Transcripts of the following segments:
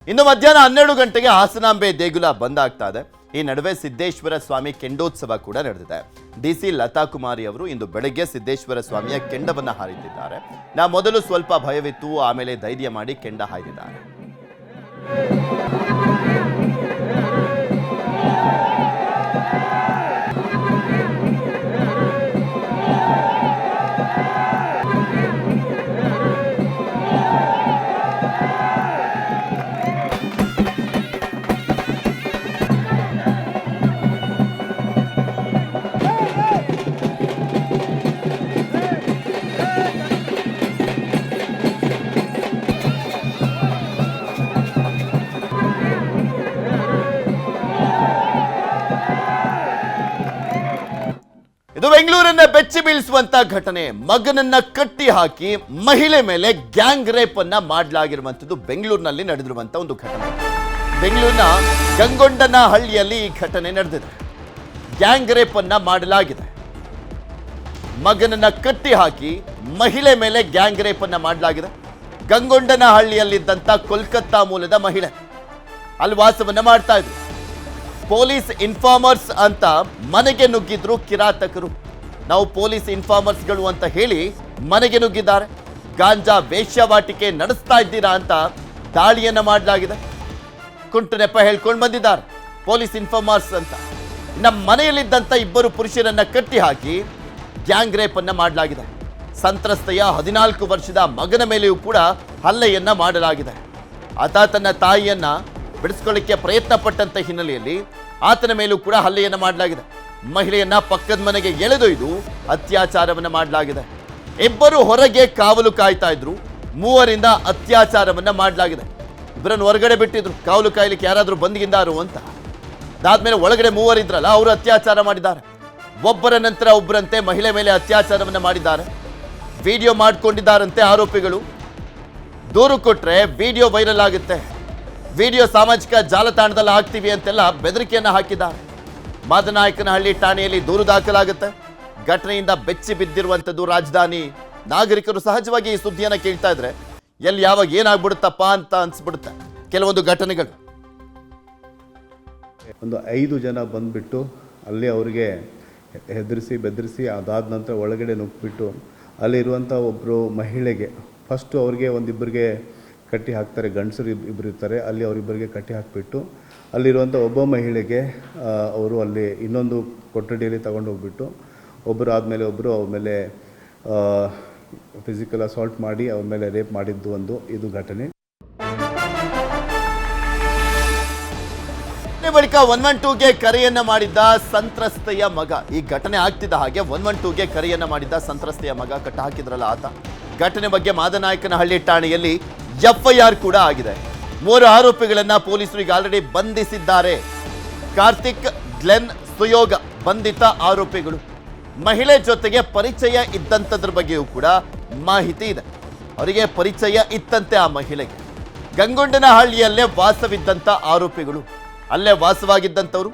ಇನ್ನು ಮಧ್ಯಾಹ್ನ 12 ಗಂಟೆಗೆ ಹಾಸನಾಂಬೆ ದೇಗುಲ ಬಂದ್ ಆಗ್ತಾ ಇದೆ. ಈ ನಡುವೆ ಸಿದ್ದೇಶ್ವರ ಸ್ವಾಮಿ ಕೆಂಡೋತ್ಸವ ಕೂಡ ನಡೆದಿದೆ. ಡಿಸಿ ಲತಾ ಕುಮಾರಿ ಅವರು ಇಂದು ಬೆಳಗ್ಗೆ ಸಿದ್ದೇಶ್ವರ ಸ್ವಾಮಿಯ ಕೆಂಡವನ್ನು ಹಾರಿದ್ದಾರೆ. ಮೊದಲು ಸ್ವಲ್ಪ ಭಯವಿತ್ತು, ಆಮೇಲೆ ಧೈರ್ಯ ಮಾಡಿ ಕೆಂಡ ಹಾಯ್ದಿದ್ದಾರೆ. ಇದು ಬೆಂಗಳೂರನ್ನ ಬೆಚ್ಚಿ ಬೀಳಿಸುವಂತ ಘಟನೆ. ಮಗನನ್ನ ಕಟ್ಟಿ ಹಾಕಿ ಮಹಿಳೆ ಮೇಲೆ ಗ್ಯಾಂಗ್ ರೇಪ್ ಅನ್ನ ಮಾಡಲಾಗಿರುವಂತದ್ದು ಬೆಂಗಳೂರಿನಲ್ಲಿ ನಡೆದಿರುವಂತ ಒಂದು ಘಟನೆ. ಬೆಂಗಳೂರಿನ ಗಂಗೊಂಡನಹಳ್ಳಿಯಲ್ಲಿ ಈ ಘಟನೆ ನಡೆದಿದೆ. ಗ್ಯಾಂಗ್ ರೇಪ್ ಅನ್ನ ಮಾಡಲಾಗಿದೆ. ಮಗನನ್ನ ಕಟ್ಟಿ ಹಾಕಿ ಮಹಿಳೆ ಮೇಲೆ ಗ್ಯಾಂಗ್ ರೇಪ್ ಅನ್ನ ಮಾಡಲಾಗಿದೆ. ಗಂಗೊಂಡನಹಳ್ಳಿಯಲ್ಲಿದ್ದಂತ ಕೋಲ್ಕತ್ತಾ ಮೂಲದ ಮಹಿಳೆ ಅಲ್ಲಿ ವಾಸವನ್ನ ಮಾಡ್ತಾ ಇದ್ರು. ಪೊಲೀಸ್ ಇನ್ಫಾರ್ಮರ್ಸ್ ಅಂತ ಮನೆಗೆ ನುಗ್ಗಿದ್ರು ಕಿರಾತಕರು. ನಾವು ಪೊಲೀಸ್ ಇನ್ಫಾರ್ಮರ್ಸ್ಗಳು ಅಂತ ಹೇಳಿ ಮನೆಗೆ ನುಗ್ಗಿದ್ದಾರೆ. ಗಾಂಜಾ ವೇಶ್ಯಾವಾಟಿಕೆ ನಡೆಸ್ತಾ ಇದ್ದೀರಾ ಅಂತ ದಾಳಿಯನ್ನ ಮಾಡಲಾಗಿದೆ. ಕುಂಟು ನೆಪ ಹೇಳ್ಕೊಂಡು ಬಂದಿದ್ದಾರೆ ಪೊಲೀಸ್ ಇನ್ಫಾರ್ಮರ್ಸ್ ಅಂತ. ನಮ್ಮ ಮನೆಯಲ್ಲಿದ್ದಂಥ ಇಬ್ಬರು ಪುರುಷರನ್ನ ಕಟ್ಟಿ ಹಾಕಿ ಗ್ಯಾಂಗ್ ರೇಪ್ ಅನ್ನ ಮಾಡಲಾಗಿದೆ. ಸಂತ್ರಸ್ತೆಯ 14 ವರ್ಷದ ಮಗನ ಮೇಲೆಯೂ ಕೂಡ ಹಲ್ಲೆಯನ್ನ ಮಾಡಲಾಗಿದೆ. ಆತ ತನ್ನ ತಾಯಿಯನ್ನ ಬಿಡಿಸ್ಕೊಳ್ಳಿಕ್ಕೆ ಪ್ರಯತ್ನ ಪಟ್ಟಂತ ಹಿನ್ನೆಲೆಯಲ್ಲಿ ಆತನ ಮೇಲೂ ಕೂಡ ಹಲ್ಲೆಯನ್ನ ಮಾಡಲಾಗಿದೆ. ಮಹಿಳೆಯನ್ನ ಪಕ್ಕದ ಮನೆಗೆ ಎಳೆದೊಯ್ದು ಅತ್ಯಾಚಾರವನ್ನ ಮಾಡಲಾಗಿದೆ. ಇಬ್ಬರು ಹೊರಗೆ ಕಾವಲು ಕಾಯ್ತಾ ಇದ್ರು. 3ರಿಂದ ಅತ್ಯಾಚಾರವನ್ನ ಮಾಡಲಾಗಿದೆ. ಇಬ್ಬರನ್ನು ಹೊರಗಡೆ ಬಿಟ್ಟಿದ್ರು, ಕಾವಲು ಕಾಯ್ಲಿಕ್ಕೆ ಯಾರಾದ್ರೂ ಬಂದಿದ್ದಾರೋ ಅಂತ. ಅದಾದ್ಮೇಲೆ ಒಳಗಡೆ 3 ಇದ್ರಲ್ಲ, ಅವರು ಅತ್ಯಾಚಾರ ಮಾಡಿದ್ದಾರೆ. ಒಬ್ಬರ ನಂತರ ಒಬ್ಬರಂತೆ ಮಹಿಳೆ ಮೇಲೆ ಅತ್ಯಾಚಾರವನ್ನ ಮಾಡಿದ್ದಾರೆ. ವಿಡಿಯೋ ಮಾಡ್ಕೊಂಡಿದ್ದಾರಂತೆ ಆರೋಪಿಗಳು. ದೂರು ಕೊಟ್ರೆ ವಿಡಿಯೋ ವೈರಲ್ ಆಗುತ್ತೆ, ವಿಡಿಯೋ ಸಾಮಾಜಿಕ ಜಾಲತಾಣದಲ್ಲಿ ಹಾಕ್ತೀವಿ ಅಂತೆಲ್ಲ ಬೆದರಿಕೆಯನ್ನು ಹಾಕಿದ್ದಾರೆ. ಮಾದನಾಯಕನಹಳ್ಳಿ ಠಾಣೆಯಲ್ಲಿ ದೂರು ದಾಖಲಾಗುತ್ತೆ. ಘಟನೆಯಿಂದ ಬೆಚ್ಚಿ ಬಿದ್ದಿರುವಂಥದ್ದು ರಾಜಧಾನಿ. ನಾಗರಿಕರು ಸಹಜವಾಗಿ ಈ ಸುದ್ದಿಯನ್ನು ಕೇಳ್ತಾ ಇದ್ರೆ ಎಲ್ಲಿ ಯಾವಾಗ ಏನಾಗ್ಬಿಡುತ್ತಪ್ಪ ಅಂತ ಅನ್ಸ್ಬಿಡುತ್ತೆ ಕೆಲವೊಂದು ಘಟನೆಗಳು. ಒಂದು 5 ಜನ ಬಂದ್ಬಿಟ್ಟು ಅಲ್ಲಿ ಅವರಿಗೆ ಹೆದರಿಸಿ ಬೆದರಿಸಿ ಅದಾದ ನಂತರ ಒಳಗಡೆ ನುಗ್ಗಿಬಿಟ್ಟು ಅಲ್ಲಿರುವಂಥ ಒಬ್ಬರು ಮಹಿಳೆಗೆ ಫಸ್ಟು ಅವ್ರಿಗೆ ಒಂದಿಬ್ಬರಿಗೆ ಕಟ್ಟಿ ಹಾಕ್ತಾರೆ. ಗಂಡಸರು ಇಬ್ಬರು ಇರ್ತಾರೆ, ಅಲ್ಲಿ ಅವರಿಬ್ಬರಿಗೆ ಕಟ್ಟಿ ಹಾಕಿಬಿಟ್ಟು ಅಲ್ಲಿರುವಂಥ ಒಬ್ಬ ಮಹಿಳೆಗೆ ಅವರು ಅಲ್ಲಿ ಇನ್ನೊಂದು ಕೊಠಡಿಯಲ್ಲಿ ತಗೊಂಡು ಹೋಗ್ಬಿಟ್ಟು ಒಬ್ಬರು ಆದಮೇಲೆ ಒಬ್ಬರು ಅವ್ರ ಮೇಲೆ ಫಿಸಿಕಲ್ ಅಸಾಲ್ಟ್ ಮಾಡಿ ಅವ್ರ ಮೇಲೆ ರೇಪ್ ಮಾಡಿದ್ದು ಇದು ಘಟನೆ. ಬಳಿಕ 112ಗೆ ಕರೆಯನ್ನ ಮಾಡಿದ್ದ ಸಂತ್ರಸ್ತೆಯ ಮಗ, ಈ ಘಟನೆ ಆಗ್ತಿದ್ದ ಹಾಗೆ 112ಗೆ ಕರೆಯನ್ನ ಮಾಡಿದ್ದ ಸಂತ್ರಸ್ತೆಯ ಮಗ ಕಟ್ಟ ಹಾಕಿದ್ರಲ್ಲ ಆತ. ಘಟನೆ ಬಗ್ಗೆ ಮಾದನಾಯಕನಹಳ್ಳಿ ಠಾಣೆಯಲ್ಲಿ FIR ಕೂಡ ಆಗಿದೆ. 3 ಆರೋಪಿಗಳನ್ನ ಪೊಲೀಸರು ಈಗ ಆಲ್ರೆಡಿ ಬಂಧಿಸಿದ್ದಾರೆ. ಕಾರ್ತಿಕ್, ಗ್ಲೆನ್, ಸುಯೋಗ ಬಂಧಿತ ಆರೋಪಿಗಳು. ಮಹಿಳೆ ಜೊತೆಗೆ ಪರಿಚಯ ಇದ್ದಂಥದ್ರ ಬಗ್ಗೆಯೂ ಕೂಡ ಮಾಹಿತಿ ಇದೆ. ಅವರಿಗೆ ಪರಿಚಯ ಇತ್ತಂತೆ ಆ ಮಹಿಳೆಗೆ. ಗಂಗೊಂಡನಹಳ್ಳಿಯಲ್ಲೇ ವಾಸವಿದ್ದಂಥ ಆರೋಪಿಗಳು, ಅಲ್ಲೇ ವಾಸವಾಗಿದ್ದಂಥವ್ರು,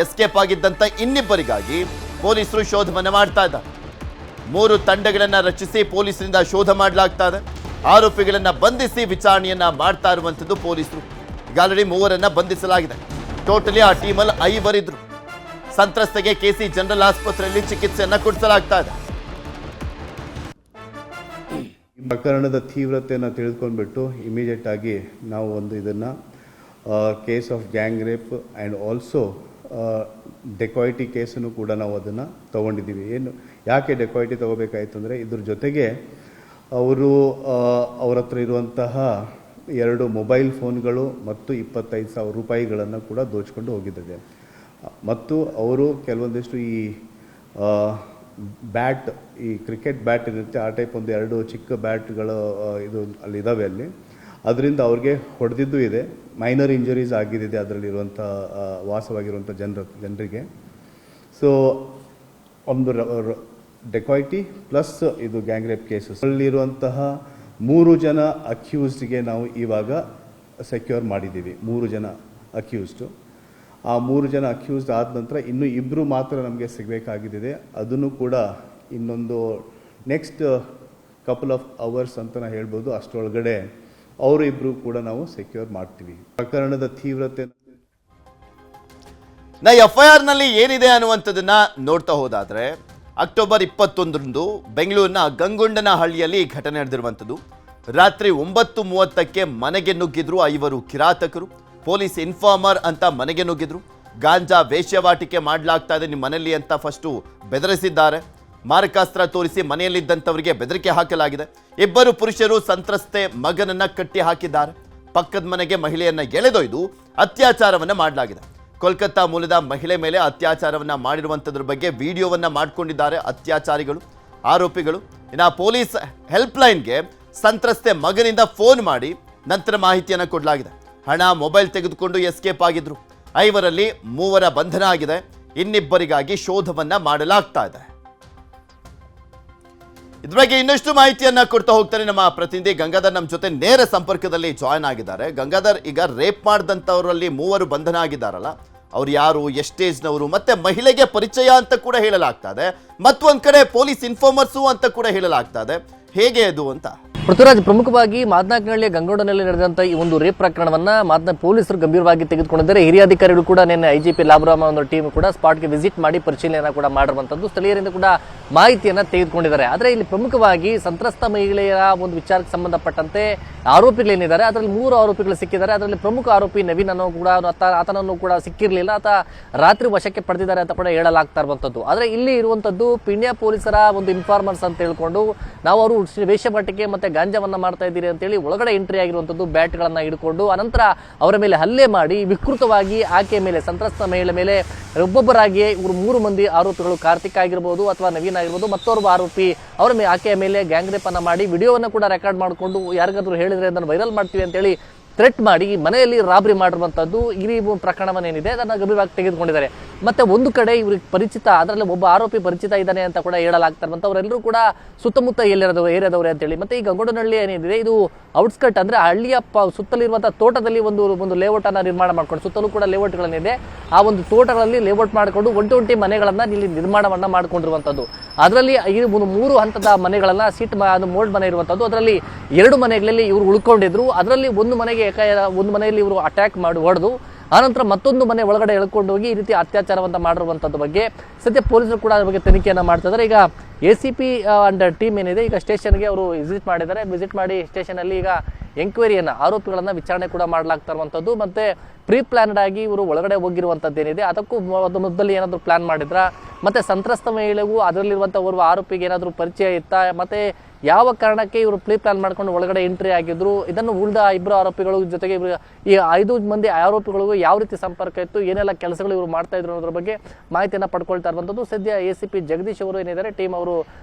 ಎಸ್ಕೇಪ್ ಆಗಿದ್ದಂಥ ಇನ್ನಿಬ್ಬರಿಗಾಗಿ ಪೊಲೀಸರು ಶೋಧವನ್ನು ಮಾಡ್ತಾ ಇದ್ದಾರೆ. 3 ತಂಡಗಳನ್ನು ರಚಿಸಿ ಪೊಲೀಸರಿಂದ ಶೋಧ ಮಾಡಲಾಗ್ತಾ ಇದೆ. ಆರೋಪಿಗಳನ್ನ ಬಂಧಿಸಿ ವಿಚಾರಣೆಯನ್ನ ಮಾಡ್ತಾ ಇರುವಂಥದ್ದು ಪೊಲೀಸರು. ಈಗ ಆಲ್ರೆಡಿ 3ರನ್ನ ಬಂಧಿಸಲಾಗಿದೆ. ಟೋಟಲಿ ಆ ಟೀಮಲ್ಲಿ 5 ಇದ್ರು. ಸಂತ್ರಸ್ತೆಗೆ KC ಜನರಲ್ ಆಸ್ಪತ್ರೆಯಲ್ಲಿ ಚಿಕಿತ್ಸೆಯನ್ನ ಕೊಡಿಸಲಾಗ್ತಾ ಇದೆ. ಈ ಪ್ರಕರಣದ ತೀವ್ರತೆಯನ್ನು ತಿಳಿದುಕೊಂಡ್ಬಿಟ್ಟು ಇಮಿಡಿಯೇಟ್ ಆಗಿ ನಾವು ಇದನ್ನು case of gang rape and also dacoity ಕೇಸನ್ನು ಕೂಡ ನಾವು ಅದನ್ನು ತೊಗೊಂಡಿದ್ದೀವಿ. ಯಾಕೆ ಡೆಕಾಯಿಟಿ ತೊಗೋಬೇಕಾಯಿತು ಅಂದರೆ ಇದ್ರ ಜೊತೆಗೆ ಅವ್ರ ಹತ್ರ ಇರುವಂತಹ 2 ಮೊಬೈಲ್ ಫೋನ್ಗಳು ಮತ್ತು 25,000 ರೂಪಾಯಿಗಳನ್ನು ಕೂಡ ದೋಚ್ಕೊಂಡು ಹೋಗಿದ್ದಾರೆ. ಮತ್ತು ಅವರು ಕೆಲವೊಂದಿಷ್ಟು ಈ ಬ್ಯಾಟ್, ಈ ಕ್ರಿಕೆಟ್ ಬ್ಯಾಟ್ ಇರುತ್ತೆ, ಆ ಟೈಪ್ ಒಂದು 2 ಚಿಕ್ಕ ಬ್ಯಾಟ್ಗಳು ಅಲ್ಲಿ ಇದ್ದಾವೆ. ಅಲ್ಲಿ ಅದರಿಂದ ಅವ್ರಿಗೆ ಹೊಡೆದಿದ್ದು ಇದೆ. ಮೈನರ್ ಇಂಜರೀಸ್ ಆಗಿದ್ದಿದೆ ಅದರಲ್ಲಿರುವಂಥ ವಾಸವಾಗಿರುವಂಥ ಜನರಿಗೆ. ಸೊ ಒಂದು ಡೆಕಾಯಿಟಿ ಪ್ಲಸ್ ಇದು ಗ್ಯಾಂಗ್ ರೇಪ್ ಕೇಸಸ್ ಅಲ್ಲಿರುವಂತಹ 3 ಜನ ಅಕ್ಯೂಸ್ಡ್ಗೆ ನಾವು ಇವಾಗ ಸೆಕ್ಯೂರ್ ಮಾಡಿದ್ದೀವಿ. 3 ಜನ ಅಕ್ಯೂಸ್ಡು. ಆ 3 ಜನ ಅಕ್ಯೂಸ್ಡ್ ಆದ ನಂತರ ಇನ್ನೂ 2 ಮಾತ್ರ ನಮಗೆ ಸಿಗಬೇಕಾಗಿದೆ. ಅದನ್ನು ಕೂಡ ಇನ್ನೊಂದು ನೆಕ್ಸ್ಟ್ ಕಪಲ್ ಆಫ್ ಅವರ್ಸ್ ಅಂತ ಹೇಳ್ಬೋದು. ಅಷ್ಟರೊಳಗಡೆ ಅವರಿಬ್ಬರು ಕೂಡ ನಾವು ಸೆಕ್ಯೂರ್ ಮಾಡ್ತೀವಿ. ಪ್ರಕರಣದ ತೀವ್ರತೆ FIR ನಲ್ಲಿ ಏನಿದೆ ಅನ್ನುವಂಥದ್ದನ್ನ ನೋಡ್ತಾ ಹೋದಾದ್ರೆ ಅಕ್ಟೋಬರ್ 21ರಂದು ಬೆಂಗಳೂರಿನ ಗಂಗೊಂಡನಹಳ್ಳಿಯಲ್ಲಿ ಈ ಘಟನೆ ನಡೆದಿರುವಂಥದ್ದು. ರಾತ್ರಿ 9:30ಕ್ಕೆ ಮನೆಗೆ ನುಗ್ಗಿದ್ರು 5 ಕಿರಾತಕರು. ಪೊಲೀಸ್ ಇನ್ಫಾರ್ಮರ್ ಅಂತ ಮನೆಗೆ ನುಗ್ಗಿದ್ರು. ಗಾಂಜಾ ವೇಶ್ಯವಾಟಿಕೆ ಮಾಡಲಾಗ್ತಾ ಇದೆ ನಿಮ್ಮ ಮನೆಯಲ್ಲಿ ಅಂತ ಫಸ್ಟು ಬೆದರಿಸಿದ್ದಾರೆ. ಮಾರಕಾಸ್ತ್ರ ತೋರಿಸಿ ಮನೆಯಲ್ಲಿದ್ದಂಥವರಿಗೆ ಬೆದರಿಕೆ ಹಾಕಲಾಗಿದೆ. 2 ಪುರುಷರು ಸಂತ್ರಸ್ತೆ ಮಗನನ್ನ ಕಟ್ಟಿ ಹಾಕಿದ್ದಾರೆ. ಪಕ್ಕದ ಮನೆಗೆ ಮಹಿಳೆಯನ್ನ ಎಳೆದೊಯ್ದು ಅತ್ಯಾಚಾರವನ್ನ ಮಾಡಲಾಗಿದೆ. ಕೋಲ್ಕತ್ತಾ ಮೂಲದ ಮಹಿಳೆ ಮೇಲೆ ಅತ್ಯಾಚಾರವನ್ನ ಮಾಡಿರುವಂಥದ್ರ ಬಗ್ಗೆ ವಿಡಿಯೋವನ್ನ ಮಾಡಿಕೊಂಡಿದ್ದಾರೆ ಅತ್ಯಾಚಾರಿಗಳು, ಆರೋಪಿಗಳು. ಇನ್ನು ಪೊಲೀಸ್ ಹೆಲ್ಪ್ಲೈನ್ಗೆ ಸಂತ್ರಸ್ತೆ ಮಗನಿಂದ ಫೋನ್ ಮಾಡಿ ನಂತರ ಮಾಹಿತಿಯನ್ನು ಕೊಡಲಾಗಿದೆ. ಹಣ, ಮೊಬೈಲ್ ತೆಗೆದುಕೊಂಡು ಎಸ್ಕೇಪ್ ಆಗಿದ್ರು. 5ರಲ್ಲಿ 3 ಬಂಧನ ಆಗಿದೆ. ಇನ್ನಿಬ್ಬರಿಗಾಗಿ ಶೋಧವನ್ನ ಮಾಡಲಾಗ್ತಾ ಇದೆ. ಇದ್ರ ಬಗ್ಗೆ ಇನ್ನಷ್ಟು ಮಾಹಿತಿಯನ್ನ ಕೊಡ್ತಾ ಹೋಗ್ತಾರೆ ನಮ್ಮ ಪ್ರತಿನಿಧಿ ಗಂಗಾಧರ್ ನಮ್ಮ ಜೊತೆ ನೇರ ಸಂಪರ್ಕದಲ್ಲಿ ಜಾಯ್ನ್ ಆಗಿದ್ದಾರೆ. ಗಂಗಾಧರ್, ಈಗ ರೇಪ್ ಮಾಡಿದಂಥವರಲ್ಲಿ 3 ಬಂಧನ ಆಗಿದ್ದಾರಲ್ಲ, ಅವ್ರು ಯಾರು, ಎಷ್ಟೇಜ್ನವರು, ಮತ್ತೆ ಮಹಿಳೆಗೆ ಪರಿಚಯ ಅಂತ ಕೂಡ ಹೇಳಲಾಗ್ತಾ ಇದೆ, ಮತ್ತೊಂದ್ ಕಡೆ ಪೊಲೀಸ್ ಇನ್ಫಾರ್ಮರ್ಸು ಅಂತ ಕೂಡ ಹೇಳಲಾಗ್ತಾ ಇದೆ. ಹೇಗೆ ಅದು ಅಂತ? ಪೃಥ್ವಿರಾಜ್, ಪ್ರಮುಖವಾಗಿ ಮಾದನಾಯಕನಹಳ್ಳಿಯ ಗಂಗೊಂಡನಲ್ಲಿ ನಡೆದಂಥ ಈ ಒಂದು ರೇಪ್ ಪ್ರಕರಣವನ್ನ ಪೊಲೀಸರು ಗಂಭೀರವಾಗಿ ತೆಗೆದುಕೊಂಡಿದ್ದಾರೆ. ಹಿರಿಯ ಅಧಿಕಾರಿಗಳು ಕೂಡ ನಿನ್ನೆ IGP ಲಾಬುರಾಮ ಒಂದು ಟೀಮ್ ಕೂಡ ಸ್ಪಾಟ್ಗೆ ವಿಸಿಟ್ ಮಾಡಿ ಪರಿಶೀಲನೆ ಕೂಡ ಮಾಡಿರುವಂಥದ್ದು, ಸ್ಥಳೀಯರಿಂದ ಕೂಡ ಮಾಹಿತಿಯನ್ನ ತೆಗೆದುಕೊಂಡಿದ್ದಾರೆ. ಆದರೆ ಇಲ್ಲಿ ಪ್ರಮುಖವಾಗಿ ಸಂತ್ರಸ್ತ ಮಹಿಳೆಯರ ಒಂದು ವಿಚಾರಕ್ಕೆ ಸಂಬಂಧಪಟ್ಟಂತೆ ಆರೋಪಿಗಳೇನಿದ್ದಾರೆ ಅದರಲ್ಲಿ 3 ಆರೋಪಿಗಳು ಸಿಕ್ಕಿದ್ದಾರೆ. ಅದರಲ್ಲಿ ಪ್ರಮುಖ ಆರೋಪಿ ನವೀನ್ ಅನ್ನೋ ಕೂಡ ಆತನನ್ನು ಕೂಡ ಸಿಕ್ಕಿರಲಿಲ್ಲ, ಆತ ರಾತ್ರಿ ವಶಕ್ಕೆ ಪಡೆದಿದ್ದಾರೆ ಅಂತ ಕೂಡ ಹೇಳಲಾಗ್ತಾ ಇರುವಂಥದ್ದು. ಆದರೆ ಇಲ್ಲಿ ಇರುವಂಥದ್ದು ಪಿಣ್ಯ ಪೊಲೀಸರ ಒಂದು ಇನ್ಫಾರ್ಮರ್ಸ್ ಅಂತ ಹೇಳ್ಕೊಂಡು ನಾವು ಅವರು ವೇಶ್ಯವಾಟಿಕೆ ಮತ್ತೆ ಗಾಂಜಾವನ್ನ ಮಾಡ್ತಾ ಇದ್ದೀರಿ ಅಂತೇಳಿ ಒಳಗಡೆ ಎಂಟ್ರಿ ಆಗಿರುವಂಥದ್ದು, ಬ್ಯಾಟ್ಗಳನ್ನ ಹಿಡ್ಕೊಂಡು ಅನಂತರ ಅವರ ಮೇಲೆ ಹಲ್ಲೆ ಮಾಡಿ ವಿಕೃತವಾಗಿ ಆಕೆಯ ಮೇಲೆ, ಸಂತ್ರಸ್ತ ಮಹಿಳೆ ಮೇಲೆ ಒಬ್ಬೊಬ್ಬರಾಗಿ ಇವರು 3 ಮಂದಿ ಆರೋಪಿಗಳು, ಕಾರ್ತಿಕ್ ಆಗಿರ್ಬೋದು ಅಥವಾ ನವೀನ್ ಆಗಿರ್ಬೋದು, ಮತ್ತೋರ್ವ ಆರೋಪಿ ಅವರ ಆಕೆಯ ಮೇಲೆ ಗ್ಯಾಂಗ್ ರೇಪ್ ಅನ್ನ ಮಾಡಿ ವಿಡಿಯೋವನ್ನು ಕೂಡ ರೆಕಾರ್ಡ್ ಮಾಡಿಕೊಂಡು ಯಾರಿಗಾದ್ರೂ ಹೇಳಿದ್ರೆ ಅದನ್ನು ವೈರಲ್ ಮಾಡ್ತೀವಿ ಅಂತೇಳಿ ಥ್ರೆಟ್ ಮಾಡಿ ಮನೆಯಲ್ಲಿ ರಾಬರಿ ಮಾಡಿರುವಂಥದ್ದು ಈ ಪ್ರಕರಣವನ್ನೇನಿದೆ ಅದನ್ನು ಗಂಭೀರವಾಗಿ ತೆಗೆದುಕೊಂಡಿದ್ದಾರೆ. ಮತ್ತೆ ಒಂದು ಕಡೆ ಇವ್ರಿಗೆ ಪರಿಚಿತ, ಅದರಲ್ಲಿ ಒಬ್ಬ ಆರೋಪಿ ಪರಿಚಿತ ಇದ್ದಾನೆ ಅಂತ ಕೂಡ ಹೇಳಲಾಗ್ತಾರೆ. ಮತ್ತು ಅವರೆಲ್ಲರೂ ಕೂಡ ಸುತ್ತಮುತ್ತ ಏರಿಯಾದವರೇ ಅಂತೇಳಿ. ಮತ್ತೆ ಈ ಗಂಗೊಂಡನಹಳ್ಳಿ ಏನಿದೆ ಇದು ಔಟ್ಸ್ಕರ್ಟ್, ಅಂದ್ರೆ ಹಳ್ಳಿಯ ಸುತ್ತಲಿರುವಂತಹ ತೋಟದಲ್ಲಿ ಒಂದು ಲೇಔಟ್ ಅನ್ನ ನಿರ್ಮಾಣ ಮಾಡ್ಕೊಂಡು, ಸುತ್ತಲೂ ಕೂಡ ಲೇಔಟ್ಗಳನ್ನಿದೆ, ಆ ಒಂದು ತೋಟಗಳಲ್ಲಿ ಲೇಔಟ್ ಮಾಡಿಕೊಂಡು ಒಂಟಿ ಮನೆಗಳನ್ನ ಇಲ್ಲಿ ನಿರ್ಮಾಣವನ್ನ ಮಾಡ್ಕೊಂಡಿರುವಂಥದ್ದು. ಅದರಲ್ಲಿ 3 ಹಂತದ ಮನೆಗಳನ್ನ ಮೋಲ್ಡ್ ಮನೆ ಇರುವಂಥದ್ದು. ಅದರಲ್ಲಿ 2 ಮನೆಗಳಲ್ಲಿ ಇವರು ಉಳ್ಕೊಂಡಿದ್ರು. ಅದರಲ್ಲಿ ಒಂದು ಮನೆಯಲ್ಲಿ ಇವರು ಅಟ್ಯಾಕ್ ಮಾಡಿ ಹೊಡೆದು ಆನಂತರ ಮತ್ತೊಂದು ಮನೆ ಒಳಗಡೆ ಎಳ್ಕೊಂಡು ಹೋಗಿ ಈ ರೀತಿ ಅತ್ಯಾಚಾರವನ್ನ ಮಾಡಿರುವಂಥದ್ದು ಬಗ್ಗೆ ಸದ್ಯ ಪೊಲೀಸರು ಕೂಡ ಅದ್ರ ಬಗ್ಗೆ ತನಿಖೆಯನ್ನ ಮಾಡ್ತಾ ಇದ್ದಾರೆ. ಈಗ ACP ಅಂಡ್ ಟೀಮ್ ಏನಿದೆ ಈಗ ಸ್ಟೇಷನ್ಗೆ ಅವರು ವಿಸಿಟ್ ಮಾಡಿದ್ದಾರೆ. ವಿಸಿಟ್ ಮಾಡಿ ಸ್ಟೇಷನ್ ಅಲ್ಲಿ ಈಗ ಎಂಕ್ವೈರಿಯನ್ನ, ಆರೋಪಿಗಳನ್ನ ವಿಚಾರಣೆ ಕೂಡ ಮಾಡಲಾಗ್ತಾ ಇರುವಂಥದ್ದು. ಮತ್ತೆ ಪ್ರೀ ಪ್ಲಾನ್ಡ್ ಆಗಿ ಇವರು ಒಳಗಡೆ ಹೋಗಿರುವಂಥದ್ದು ಏನಿದೆ ಅದಕ್ಕೂ ಮೊದಲು ಏನಾದರೂ ಪ್ಲಾನ್ ಮಾಡಿದ್ರ, ಮತ್ತೆ ಸಂತ್ರಸ್ತ ಮಹಿಳೆಗೂ ಅದರಲ್ಲಿರುವಂಥ ಓರ್ವ ಆರೋಪಿಗೆ ಏನಾದರೂ ಪರಿಚಯ ಇತ್ತಾ, ಮತ್ತೆ ಯಾವ ಕಾರಣಕ್ಕೆ ಇವರು ಪ್ರೀ ಪ್ಲಾನ್ ಮಾಡ್ಕೊಂಡು ಒಳಗಡೆ ಎಂಟ್ರಿ ಆಗಿದ್ರು, ಇದನ್ನು ಉಳಿದ 2 ಆರೋಪಿಗಳು ಜೊತೆಗೆ ಈ 5 ಮಂದಿ ಆರೋಪಿಗಳಿಗೂ ಯಾವ ರೀತಿ ಸಂಪರ್ಕ ಇತ್ತು, ಏನೆಲ್ಲ ಕೆಲಸಗಳು ಇವರು ಮಾಡ್ತಾ ಇದ್ರು ಅನ್ನೋದ್ರ ಬಗ್ಗೆ ಮಾಹಿತಿಯನ್ನು ಪಡ್ಕೊಳ್ತಾ ಇರುವಂಥದ್ದು. ಸದ್ಯ ACP ಜಗದೀಶ್ ಅವರು ಏನಿದ್ದಾರೆ ಟೀಮ್ ಅವರು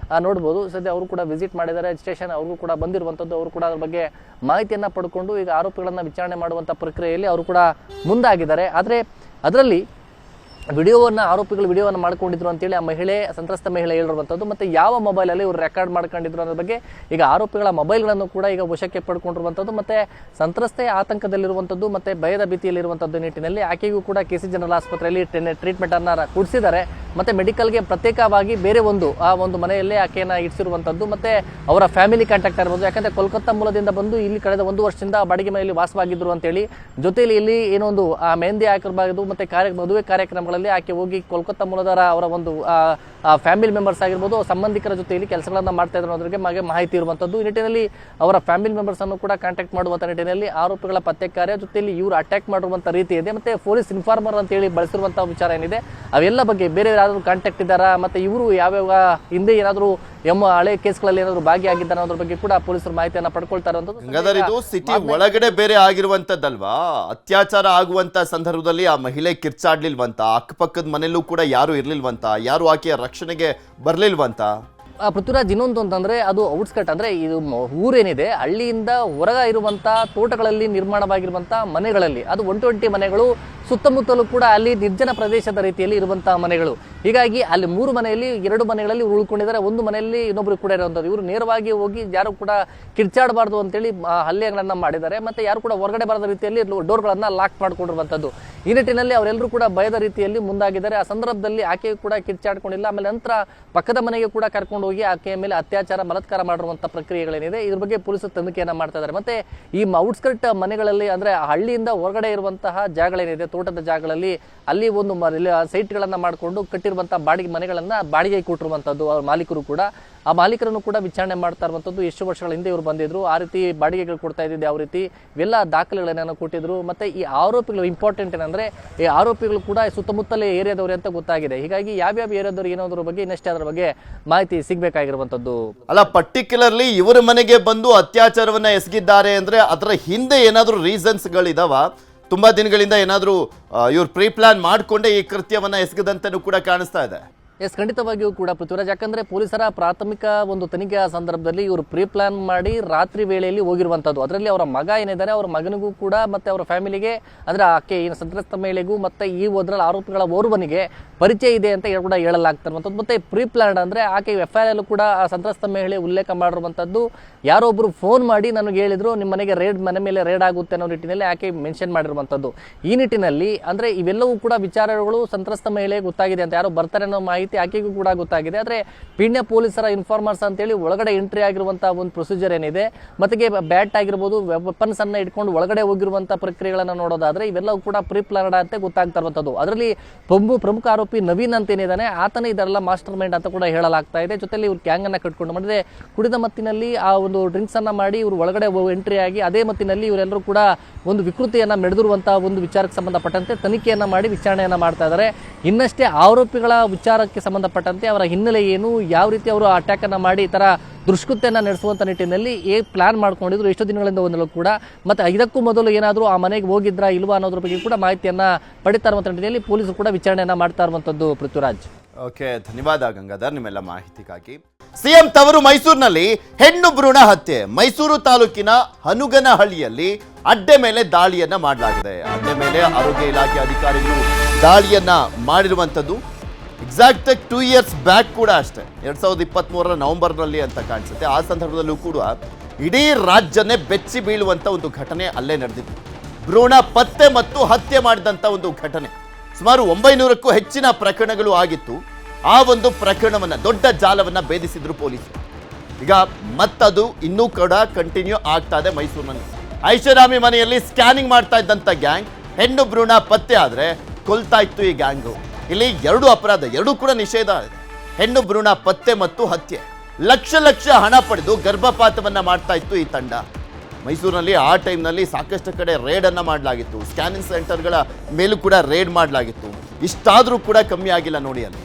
ನೋಡ್ಬೋದು, ಸದ್ಯ ಅವರು ಕೂಡ ವಿಸಿಟ್ ಮಾಡಿದ್ದಾರೆ ಸ್ಟೇಷನ್, ಅವರು ಕೂಡ ಬಂದಿರುವಂಥದ್ದು. ಅವರು ಕೂಡ ಅದ್ರ ಬಗ್ಗೆ ಮಾಹಿತಿಯನ್ನು ಪಡ್ಕೊಂಡು ಈಗ ಆರೋಪಿಗಳನ್ನ ವಿಚಾರಣೆ ಮಾಡುವಂಥ ಪ್ರಕ್ರಿಯೆಯಲ್ಲಿ ಅವರು ಕೂಡ ಮುಂದಾಗಿದ್ದಾರೆ. ಆದರೆ ಅದರಲ್ಲಿ ಆರೋಪಿಗಳು ವಿಡಿಯೋವನ್ನು ಮಾಡ್ಕೊಂಡಿದ್ರು ಅಂತೇಳಿ ಆ ಸಂತ್ರಸ್ತ ಮಹಿಳೆ ಹೇಳಿರುವಂಥದ್ದು, ಮತ್ತೆ ಯಾವ ಮೊಬೈಲಲ್ಲಿ ಇವರು ರೆಕಾರ್ಡ್ ಮಾಡ್ಕೊಂಡಿದ್ರು ಅನ್ನೋ ಬಗ್ಗೆ ಈಗ ಆರೋಪಿಗಳ ಮೊಬೈಲ್ಗಳನ್ನು ಕೂಡ ಈಗ ವಶಕ್ಕೆ ಪಡ್ಕೊಂಡಿರುವಂಥದ್ದು. ಮತ್ತೆ ಸಂತ್ರಸ್ತೆ ಆತಂಕದಲ್ಲಿರುವಂಥದ್ದು ಮತ್ತೆ ಭಯದ ಭೀತಿಯಲ್ಲಿರುವಂಥದ್ದು ನಿಟ್ಟಿನಲ್ಲಿ ಆಕೆಗೂ ಕೂಡ KC ಜನರಲ್ ಆಸ್ಪತ್ರೆಯಲ್ಲಿ ಟ್ರೀಟ್ಮೆಂಟ್ ಅನ್ನ ಕೊಡಿಸಿದ್ದಾರೆ. ಮತ್ತೆ ಮೆಡಿಕಲ್ಗೆ ಪ್ರತ್ಯೇಕವಾಗಿ ಬೇರೆ ಒಂದು ಮನೆಯಲ್ಲೇ ಆಕೆಯನ್ನ ಇರಿಸಿರುವಂಥದ್ದು. ಮತ್ತೆ ಅವರ ಫ್ಯಾಮಿಲಿ ಕಾಂಟ್ಯಾಕ್ಟ್ ಇರ್ಬೋದು, ಯಾಕಂದ್ರೆ ಕೋಲ್ಕತ್ತಾ ಮೂಲದಿಂದ ಬಂದು ಇಲ್ಲಿ ಕಳೆದ 1 ವರ್ಷದಿಂದ ಬಾಡಿಗೆ ಮನೆಯಲ್ಲಿ ವಾಸವಾಗಿದ್ರು ಅಂತೇಳಿ. ಜೊತೆಯಲ್ಲಿ ಇಲ್ಲಿ ಏನೊಂದು ಮೆಹಂದಿ ಹಾಕಿರಬಹುದು, ಮತ್ತೆ ಮದುವೆ ಕಾರ್ಯಕ್ರಮಗಳಲ್ಲಿ ಆಕೆ ಹೋಗಿ ಕೋಲ್ಕತ್ತಾ ಮೂಲದವರ ಅವರ ಒಂದು ಫ್ಯಾಮಿಲಿ ಮೆಂಬರ್ಸ್ ಆಗಿರ್ಬೋದು, ಸಂಬಂಧಿಕರ ಜೊತೆಯಲ್ಲಿ ಕೆಲಸಗಳನ್ನ ಮಾಡ್ತಾ ಇದ್ರು ಅನ್ನೋದ್ರ ಬಗ್ಗೆ ಮಾಹಿತಿ ಇರುವಂಥದ್ದು. ಈ ನಿಟ್ಟಿನಲ್ಲಿ ಅವರ ಫ್ಯಾಮಿಲಿ ಮೆಂಬರ್ಸ್ ಅನ್ನು ಕೂಡ ಕಾಂಟ್ಯಾಕ್ಟ್ ಮಾಡುವಂಥ ನಿಟ್ಟಿನಲ್ಲಿ ಆರೋಪಿಗಳ ಪತ್ತೆ ಕಾರ್ಯ ಜೊತೆಯಲ್ಲಿ ಇವರು ಅಟ್ಯಾಕ್ ಮಾಡಿರುವಂಥ ರೀತಿ ಇದೆ. ಮತ್ತೆ ಪೊಲೀಸ್ ಇನ್ಫಾರ್ಮರ್ ಅಂತ ಹೇಳಿ ಬಳಸಿರುವಂತಹ ವಿಚಾರ ಏನಿದೆ ಅವೆಲ್ಲ ಬಗ್ಗೆ ಬೇರೆ ಯಾರಾದರೂ ಕಾಂಟ್ಯಾಕ್ಟ್ ಇದ್ದಾರಾ, ಮತ್ತೆ ಇವರು ಯಾವ್ಯಾವ ಹಿಂದೆ ಏನಾದರೂ ಹಳೆ ಕೇಸ್ಗಳಲ್ಲಿ ಏನಾದರೂ ಭಾಗಿಯಾಗಿದ್ದಾರೆ ಅನ್ನೋದ್ರ ಬಗ್ಗೆ ಕೂಡ ಪೊಲೀಸರು ಮಾಹಿತಿಯನ್ನ ಪಡ್ಕೊಳ್ತಾ ಇರುವಂಥದ್ದು. ಇದು ಸಿಟಿ ಒಳಗಡೆ ಬೇರೆ ಆಗಿರುವಂತದ್ದಲ್ವಾ, ಅತ್ಯಾಚಾರ ಆಗುವಂತ ಸಂದರ್ಭದಲ್ಲಿ ಆ ಮಹಿಳೆ ಕಿರ್ಚಾಡ್ಲಿಲ್ವಂತ, ಅಕ್ಕಪಕ್ಕದ ಮನೆಯಲ್ಲೂ ಕೂಡ ಯಾರು ಇರ್ಲಿಲ್ವಂತ, ಯಾರು ಆಕೆಯ ರಕ್ಷಣೆಗೆ ಬರ್ಲಿಲ್ವಂತ. ಪೃಥ್ವಿರಾಜ್, ಇನ್ನೊಂದು ಅಂತಂದ್ರೆ ಅದು ಔಟ್ಸ್ಕಟ್, ಅಂದ್ರೆ ಇದು ಊರೇನಿದೆ ಹಳ್ಳಿಯಿಂದ ಹೊರಗ ಇರುವಂತ ತೋಟಗಳಲ್ಲಿ ನಿರ್ಮಾಣವಾಗಿರುವಂತಹ ಮನೆಗಳಲ್ಲಿ ಅದು ಒಂಟಿ ಮನೆಗಳು, ಸುತ್ತಮುತ್ತಲೂ ಕೂಡ ಅಲ್ಲಿ ನಿರ್ಜನ ಪ್ರದೇಶದ ರೀತಿಯಲ್ಲಿ ಇರುವಂತಹ ಮನೆಗಳು. ಹೀಗಾಗಿ ಅಲ್ಲಿ 3 ಮನೆಯಲ್ಲಿ 2 ಮನೆಗಳಲ್ಲಿ ಉಳ್ಕೊಂಡಿದ್ದಾರೆ, ಒಂದು ಮನೆಯಲ್ಲಿ ಇನ್ನೊಬ್ರು ಕೂಡ ಇರುವಂಥದ್ದು. ಇವರು ನೇರವಾಗಿ ಹೋಗಿ ಯಾರು ಕೂಡ ಕಿರ್ಚಾಡಬಾರ್ದು ಅಂತೇಳಿ ಹಲ್ಲೆಗಳನ್ನ ಮಾಡಿದ್ದಾರೆ. ಮತ್ತೆ ಯಾರು ಕೂಡ ಹೊರಗಡೆ ಬರದ ರೀತಿಯಲ್ಲಿ ಡೋರ್ಗಳನ್ನ ಲಾಕ್ ಮಾಡ್ಕೊಂಡಿರುವಂಥದ್ದು. ಈ ನಿಟ್ಟಿನಲ್ಲಿ ಅವರೆಲ್ಲರೂ ಕೂಡ ಭಯದ ರೀತಿಯಲ್ಲಿ ಮುಂದಾಗಿದ್ದಾರೆ. ಆ ಸಂದರ್ಭದಲ್ಲಿ ಆಕೆ ಕೂಡ ಕಿರ್ಚಾಡ್ಕೊಂಡಿಲ್ಲ. ಆಮೇಲೆ ನಂತರ ಪಕ್ಕದ ಮನೆಗೆ ಕೂಡ ಕರ್ಕೊಂಡು ಹೋಗಿ ಆಕೆಯ ಮೇಲೆ ಅತ್ಯಾಚಾರ ಬಲಾತ್ಕಾರ ಮಾಡಿರುವಂಥ ಪ್ರಕ್ರಿಯೆಗಳೇನಿದೆ ಇದ್ರ ಬಗ್ಗೆ ಪೊಲೀಸರು ತನಿಖೆಯನ್ನ ಮಾಡ್ತಾ ಇದ್ದಾರೆ. ಮತ್ತೆ ಈ ಔಟ್ಸ್ಕರ್ಟ್ ಮನೆಗಳಲ್ಲಿ ಅಂದ್ರೆ ಹಳ್ಳಿಯಿಂದ ಹೊರಗಡೆ ಇರುವಂತಹ ಜಾಗಗಳೇನಿದೆ, ತೋಟದ ಜಾಗಗಳಲ್ಲಿ ಅಲ್ಲಿ ಒಂದು ಸೈಟ್ಗಳನ್ನ ಮಾಡಿಕೊಂಡು ಕಟ್ಟಿರುವಂತಹ ಬಾಡಿಗೆ ಮನೆಗಳನ್ನ ಬಾಡಿಗೆ ಕೊಟ್ಟಿರುವಂಥದ್ದು ಅವ್ರ ಮಾಲೀಕರು ಕೂಡ. ಆ ಮಾಲೀಕರನ್ನು ಕೂಡ ವಿಚಾರಣೆ ಮಾಡ್ತಾ ಇರುವಂಥದ್ದು. ಎಷ್ಟು ವರ್ಷಗಳ ಹಿಂದೆ ಇವರು ಬಂದಿದ್ರು, ಆ ರೀತಿ ಬಾಡಿಗೆಗಳು ಕೊಡ್ತಾ ಇದ್ದಿದ್ದು ಯಾವ ರೀತಿ, ಇವೆಲ್ಲ ದಾಖಲೆಗಳನ್ನ ಕೊಟ್ಟಿದ್ರು. ಮತ್ತೆ ಈ ಆರೋಪಿಗಳು ಇಂಪಾರ್ಟೆಂಟ್ ಏನಂದ್ರೆ ಈ ಆರೋಪಿಗಳು ಕೂಡ ಸುತ್ತಮುತ್ತಲೇ ಏರಿಯಾದವ್ರೆ ಅಂತ ಗೊತ್ತಾಗಿದೆ. ಹೀಗಾಗಿ ಯಾವ್ಯಾವ ಏರಿಯಾದವ್ರು ಏನಾದ್ರ ಬಗ್ಗೆ ಇನ್ನಷ್ಟೇ ಅದರ ಬಗ್ಗೆ ಮಾಹಿತಿ ಸಿಗ್ಬೇಕಾಗಿರುವಂತದ್ದು. ಅಲ್ಲ, ಪರ್ಟಿಕ್ಯುಲರ್ಲಿ ಇವರ ಮನೆಗೆ ಬಂದು ಅತ್ಯಾಚಾರವನ್ನ ಎಸಗಿದ್ದಾರೆ ಅಂದ್ರೆ ಅದರ ಹಿಂದೆ ಏನಾದ್ರೂ ರೀಸನ್ಸ್ ಗಳಿದಾವ? ತುಂಬಾ ದಿನಗಳಿಂದ ಏನಾದ್ರೂ ಇವ್ರು ಪ್ರೀ ಪ್ಲಾನ್ ಮಾಡ್ಕೊಂಡೆ ಈ ಕೃತ್ಯವನ್ನ ಎಸಗದಂತೆನೂ ಕೂಡ ಕಾಣಿಸ್ತಾ ಇದೆ. ಎಸ್, ಖಂಡಿತವಾಗಿಯೂ ಕೂಡ ಪೃಥ್ವಿರಾಜ್. ಯಾಕಂದ್ರೆ ಪೊಲೀಸರ ಪ್ರಾಥಮಿಕ ಒಂದು ತನಿಖೆಯ ಸಂದರ್ಭದಲ್ಲಿ ಇವರು ಪ್ರೀ ಪ್ಲಾನ್ ಮಾಡಿ ರಾತ್ರಿ ವೇಳೆಯಲ್ಲಿ ಹೋಗಿರುವಂತದ್ದು. ಅದರಲ್ಲಿ ಅವರ ಮಗ ಏನಿದ್ದಾರೆ, ಅವರ ಮಗನಿಗೂ ಕೂಡ ಮತ್ತೆ ಅವರ ಫ್ಯಾಮಿಲಿಗೆ ಅಂದ್ರೆ ಆಕೆ ಸಂತ್ರಸ್ತ ಮಹಿಳೆಗೂ ಮತ್ತೆ ಈ ಹೋದ್ರಲ್ಲಿ ಆರೋಪಿಗಳ ಓರ್ವನಿಗೆ ಪರಿಚಯ ಇದೆ ಅಂತ ಕೂಡ ಹೇಳಲಾಗ್ತಾ ಇರುವಂಥದ್ದು. ಮತ್ತೆ ಪ್ರೀ ಪ್ಲಾನ್ ಅಂದ್ರೆ ಆಕೆ FIR ಕೂಡ ಆ ಸಂತ್ರಸ್ತ ಮಹಿಳೆ ಉಲ್ಲೇಖ ಮಾಡಿರುವಂತದ್ದು. ಯಾರೋ ಒಬ್ರು ಫೋನ್ ಮಾಡಿ ನನಗೆ ಹೇಳಿದ್ರು ನಿಮ್ಮ ಮನೆಗೆ ಮನೆ ಮೇಲೆ ರೇಡ್ ಆಗುತ್ತೆ ಅನ್ನೋ ನಿಟ್ಟಿನಲ್ಲಿ ಆಕೆ ಮೆನ್ಷನ್ ಮಾಡಿರುವಂತದ್ದು. ಈ ನಿಟ್ಟಿನಲ್ಲಿ ಅಂದ್ರೆ ಇವೆಲ್ಲವೂ ಕೂಡ ವಿಚಾರಗಳು ಸಂತ್ರಸ್ತ ಮಹಿಳೆ ಗೊತ್ತಾಗಿದೆ ಅಂತ, ಯಾರೋ ಬರ್ತಾರೆ ಅನ್ನೋ ಮಾಹಿತಿ ಆಕೆಗೂ ಕೂಡ ಗೊತ್ತಾಗಿದೆ. ಆದ್ರೆ ಪೀಣ್ಯ ಪೊಲೀಸರ ಇನ್ಫಾರ್ಮರ್ಸ್ ಅಂತೇಳಿ ಒಳಗಡೆ ಎಂಟ್ರಿ ಆಗಿರುವಂತಹ ಒಂದು ಪ್ರೊಸೀಜರ್ ಏನಿದೆ, ಮತ್ತೆ ಬ್ಯಾಟ್ ಆಗಿರ್ಬೋದು, ವೆಪನ್ಸ್ ಅನ್ನ ಇಟ್ಕೊಂಡು ಒಳಗಡೆ ಹೋಗಿರುವಂತಹ ಪ್ರಕ್ರಿಯೆಗಳನ್ನ ನೋಡೋದಾದ್ರೆ ಇವೆಲ್ಲವೂ ಕೂಡ ಪ್ರೀ ಪ್ಲಾನ್ಡ್ ಅಂತ ಗೊತ್ತಾಗ್ತಾ ಇರುವಂತದ್ದು. ಅದರಲ್ಲಿ ಪ್ರಮುಖ ಆರೋಪಿ ನವೀನ್ ಅಂತ ಏನಿದ್ದಾನೆ ಆತನೇ ಇದೆಲ್ಲ ಮಾಸ್ಟರ್ ಮೈಂಡ್ ಅಂತ ಕೂಡ ಹೇಳಲಾಗ್ತಾ ಇದೆ. ಜೊತೆಲಿ ಇವ್ರು ಗ್ಯಾಂಗ್ ಅನ್ನ ಕಟ್ಕೊಂಡು ಮಾಡಿದ್ರೆ ಕುಡಿದ ಮತ್ತಿನಲ್ಲಿ ಆ ಒಂದು ಡ್ರಿಂಕ್ಸ್ ಅನ್ನ ಮಾಡಿ ಇವರು ಒಳಗಡೆ ಎಂಟ್ರಿ ಆಗಿ ಅದೇ ಮತ್ತಿನಲ್ಲಿ ಇವರೆಲ್ಲರೂ ಕೂಡ ಒಂದು ವಿಕೃತಿಯನ್ನ ಮೆರೆದಿರುವಂತಹ ಒಂದು ವಿಚಾರಕ್ಕೆ ಸಂಬಂಧಪಟ್ಟಂತೆ ತನಿಖೆಯನ್ನ ಮಾಡಿ ವಿಚಾರಣೆಯನ್ನ ಮಾಡ್ತಾ ಇದ್ದಾರೆ. ಇನ್ನಷ್ಟೇ ಆರೋಪಿಗಳ ವಿಚಾರಕ್ಕೆ ಸಂಬಂಧಪಟ್ಟಂತೆ ಅವರ ಹಿನ್ನೆಲೆ ಏನು, ಯಾವ ರೀತಿ ಅವರು ಅಟ್ಯಾಕ್ ಅನ್ನ ಮಾಡಿ ಈ ತರ ದುಷ್ಕೃತ್ಯನ ನಡೆಸುವಂತ ನಿಟ್ಟಿನಲ್ಲಿ ಪ್ಲಾನ್ ಮಾಡ್ಕೊಂಡಿದ್ರು ಎಷ್ಟು ದಿನಗಳಿಂದ ಒಂದಲು ಕೂಡ. ಮತ್ತೆ ಇದಕ್ಕೂ ಮೊದಲು ಏನಾದರೂ ಆ ಮನೆಗೆ ಹೋಗಿದ್ರಾ ಇಲ್ವಾ ಅನ್ನೋದ್ರ ಬಗ್ಗೆ ಕೂಡ ಮಾಹಿತಿಯನ್ನ ಪಡಿತಾ ಇರುವಂತ ನಿಟ್ಟಿನಲ್ಲಿ ಪೊಲೀಸರು ಕೂಡ ವಿಚಾರಣೆಯನ್ನ ಮಾಡ್ತಾ ಇರುವಂತದ್ದು. ಪೃಥ್ವಿರಾಜ್, ಓಕೆ, ಧನ್ಯವಾದ ಗಂಗಾಧರ್ ನಿಮ್ಮೆಲ್ಲ ಮಾಹಿತಿಗಾಗಿ. ಸಿಎಂ ತವರು ಮೈಸೂರಿನಲ್ಲಿ ಹೆಣ್ಣು ಭ್ರೂಣ ಹತ್ಯೆ. ಮೈಸೂರು ತಾಲೂಕಿನ ಹನುಗನಹಳ್ಳಿಯಲ್ಲಿ ಅಡ್ಡೆ ಮೇಲೆ ದಾಳಿಯನ್ನ ಮಾಡಲಾಗಿದೆ. ಅಡ್ಡೆ ಮೇಲೆ ಆರೋಗ್ಯ ಇಲಾಖೆ ಅಧಿಕಾರಿಗಳು ದಾಳಿಯನ್ನ ಮಾಡಿರುವಂಥದ್ದು. ಎಕ್ಸಾಕ್ಟ್ 2 years ಬ್ಯಾಕ್ ಕೂಡ ಅಷ್ಟೇ, 2023 ನವೆಂಬರ್ನಲ್ಲಿ ಅಂತ ಕಾಣಿಸುತ್ತೆ. ಆ ಸಂದರ್ಭದಲ್ಲೂ ಕೂಡ ಇಡೀ ರಾಜ್ಯನೇ ಬೆಚ್ಚಿ ಬೀಳುವಂತ ಒಂದು ಘಟನೆ ಅಲ್ಲೇ ನಡೆದಿತ್ತು. ಭ್ರೂಣ ಪತ್ತೆ ಮತ್ತು ಹತ್ಯೆ ಮಾಡಿದಂತ ಒಂದು ಘಟನೆ. ಸುಮಾರು 900ಕ್ಕೂ ಹೆಚ್ಚಿನ ಪ್ರಕರಣಗಳು ಆಗಿತ್ತು. ಆ ಒಂದು ಪ್ರಕರಣವನ್ನ, ದೊಡ್ಡ ಜಾಲವನ್ನ ಭೇದಿಸಿದ್ರು ಪೊಲೀಸರು. ಈಗ ಮತ್ತದು ಇನ್ನೂ ಕೂಡ ಕಂಟಿನ್ಯೂ ಆಗ್ತಾ ಇದೆ ಮೈಸೂರಿನಲ್ಲಿ. ಐಷಾರಾಮಿ ಮನೆಯಲ್ಲಿ ಸ್ಕ್ಯಾನಿಂಗ್ ಮಾಡ್ತಾ ಇದ್ದಂತ ಗ್ಯಾಂಗ್ ಹೆಣ್ಣು ಭ್ರೂಣ ಪತ್ತೆ ಆದ್ರೆ ಕೊಲ್ತಾ ಇತ್ತು ಈ ಗ್ಯಾಂಗು. ಇಲ್ಲಿ 2 ಅಪರಾಧ, 2 ಕೂಡ ನಿಷೇಧ ಇದೆ. ಹೆಣ್ಣು ಭ್ರೂಣ ಪತ್ತೆ ಮತ್ತು ಹತ್ಯೆ. ಲಕ್ಷ ಹಣ ಪಡೆದು ಗರ್ಭಪಾತವನ್ನ ಮಾಡ್ತಾ ಇತ್ತು ಈ ತಂಡ. ಮೈಸೂರಿನಲ್ಲಿ ಆ ಟೈಮ್ನಲ್ಲಿ ಸಾಕಷ್ಟು ಕಡೆ ರೇಡ್ ಅನ್ನ ಮಾಡಲಾಗಿತ್ತು. ಸ್ಕ್ಯಾನಿಂಗ್ ಸೆಂಟರ್ಗಳ ಮೇಲೂ ಕೂಡ ರೇಡ್ ಮಾಡಲಾಗಿತ್ತು. ಇಷ್ಟಾದ್ರೂ ಕೂಡ ಕಮ್ಮಿ ಆಗಿಲ್ಲ ನೋಡಿ. ಅಲ್ಲಿ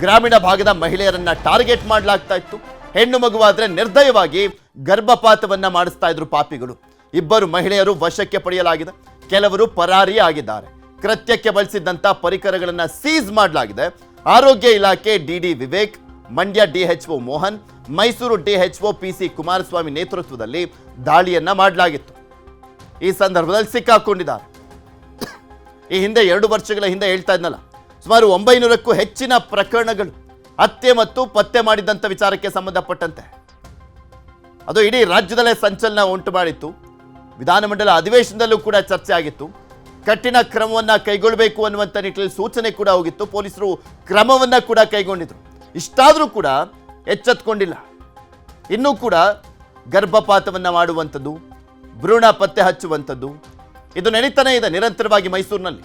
ಗ್ರಾಮೀಣ ಭಾಗದ ಮಹಿಳೆಯರನ್ನ ಟಾರ್ಗೆಟ್ ಮಾಡಲಾಗ್ತಾ ಇತ್ತು. ಹೆಣ್ಣು ಮಗುವಾದ್ರೆ ನಿರ್ದಯವಾಗಿ ಗರ್ಭಪಾತವನ್ನ ಮಾಡಿಸ್ತಾ ಇದ್ರು ಪಾಪಿಗಳು. 2 ಮಹಿಳೆಯರು ವಶಕ್ಕೆ ಪಡೆಯಲಾಗಿದೆ. ಕೆಲವರು ಪರಾರಿ ಆಗಿದ್ದಾರೆ. ಕೃತ್ಯಕ್ಕೆ ಬಳಸಿದ್ದಂತ ಪರಿಕರಗಳನ್ನ ಸೀಸ್ ಮಾಡಲಾಗಿದೆ. ಆರೋಗ್ಯ ಇಲಾಖೆ DD Vivek, Mandya DHO Mohan, Mysuru DHO PC Kumaraswamy ನೇತೃತ್ವದಲ್ಲಿ ದಾಳಿಯನ್ನ ಮಾಡಲಾಗಿತ್ತು. ಈ ಸಂದರ್ಭದಲ್ಲಿ ಸಿಕ್ಕಾಕೊಂಡಿದ್ದಾರೆ. ಈ ಹಿಂದೆ 2 ವರ್ಷಗಳ ಹಿಂದೆ ಹೇಳ್ತಾ ಇದ್ನಲ್ಲ, ಸುಮಾರು 900ಕ್ಕೂ ಹೆಚ್ಚಿನ ಪ್ರಕರಣಗಳು ಹತ್ಯೆ ಮತ್ತು ಪತ್ತೆ ಮಾಡಿದಂಥ ವಿಚಾರಕ್ಕೆ ಸಂಬಂಧಪಟ್ಟಂತೆ ಅದು ಇಡೀ ರಾಜ್ಯದಲ್ಲೇ ಸಂಚಲನ ಉಂಟು ಮಾಡಿತ್ತು. ವಿಧಾನಮಂಡಲ ಅಧಿವೇಶನದಲ್ಲೂ ಕೂಡ ಚರ್ಚೆ ಆಗಿತ್ತು. ಕಠಿಣ ಕ್ರಮವನ್ನ ಕೈಗೊಳ್ಳಬೇಕು ಅನ್ನುವಂಥ ನಿಟ್ಟಿನಲ್ಲಿ ಸೂಚನೆ ಕೂಡ ಹೋಗಿತ್ತು. ಪೊಲೀಸರು ಕ್ರಮವನ್ನ ಕೂಡ ಕೈಗೊಂಡಿದ್ರು. ಇಷ್ಟಾದರೂ ಕೂಡ ಎಚ್ಚೆತ್ತುಕೊಂಡಿಲ್ಲ. ಇನ್ನೂ ಕೂಡ ಗರ್ಭಪಾತವನ್ನ ಮಾಡುವಂಥದ್ದು, ಭ್ರೂಣ ಪತ್ತೆ ಹಚ್ಚುವಂಥದ್ದು ಇದು ನಡೀತಾನೆ ಇದೆ ನಿರಂತರವಾಗಿ ಮೈಸೂರಿನಲ್ಲಿ.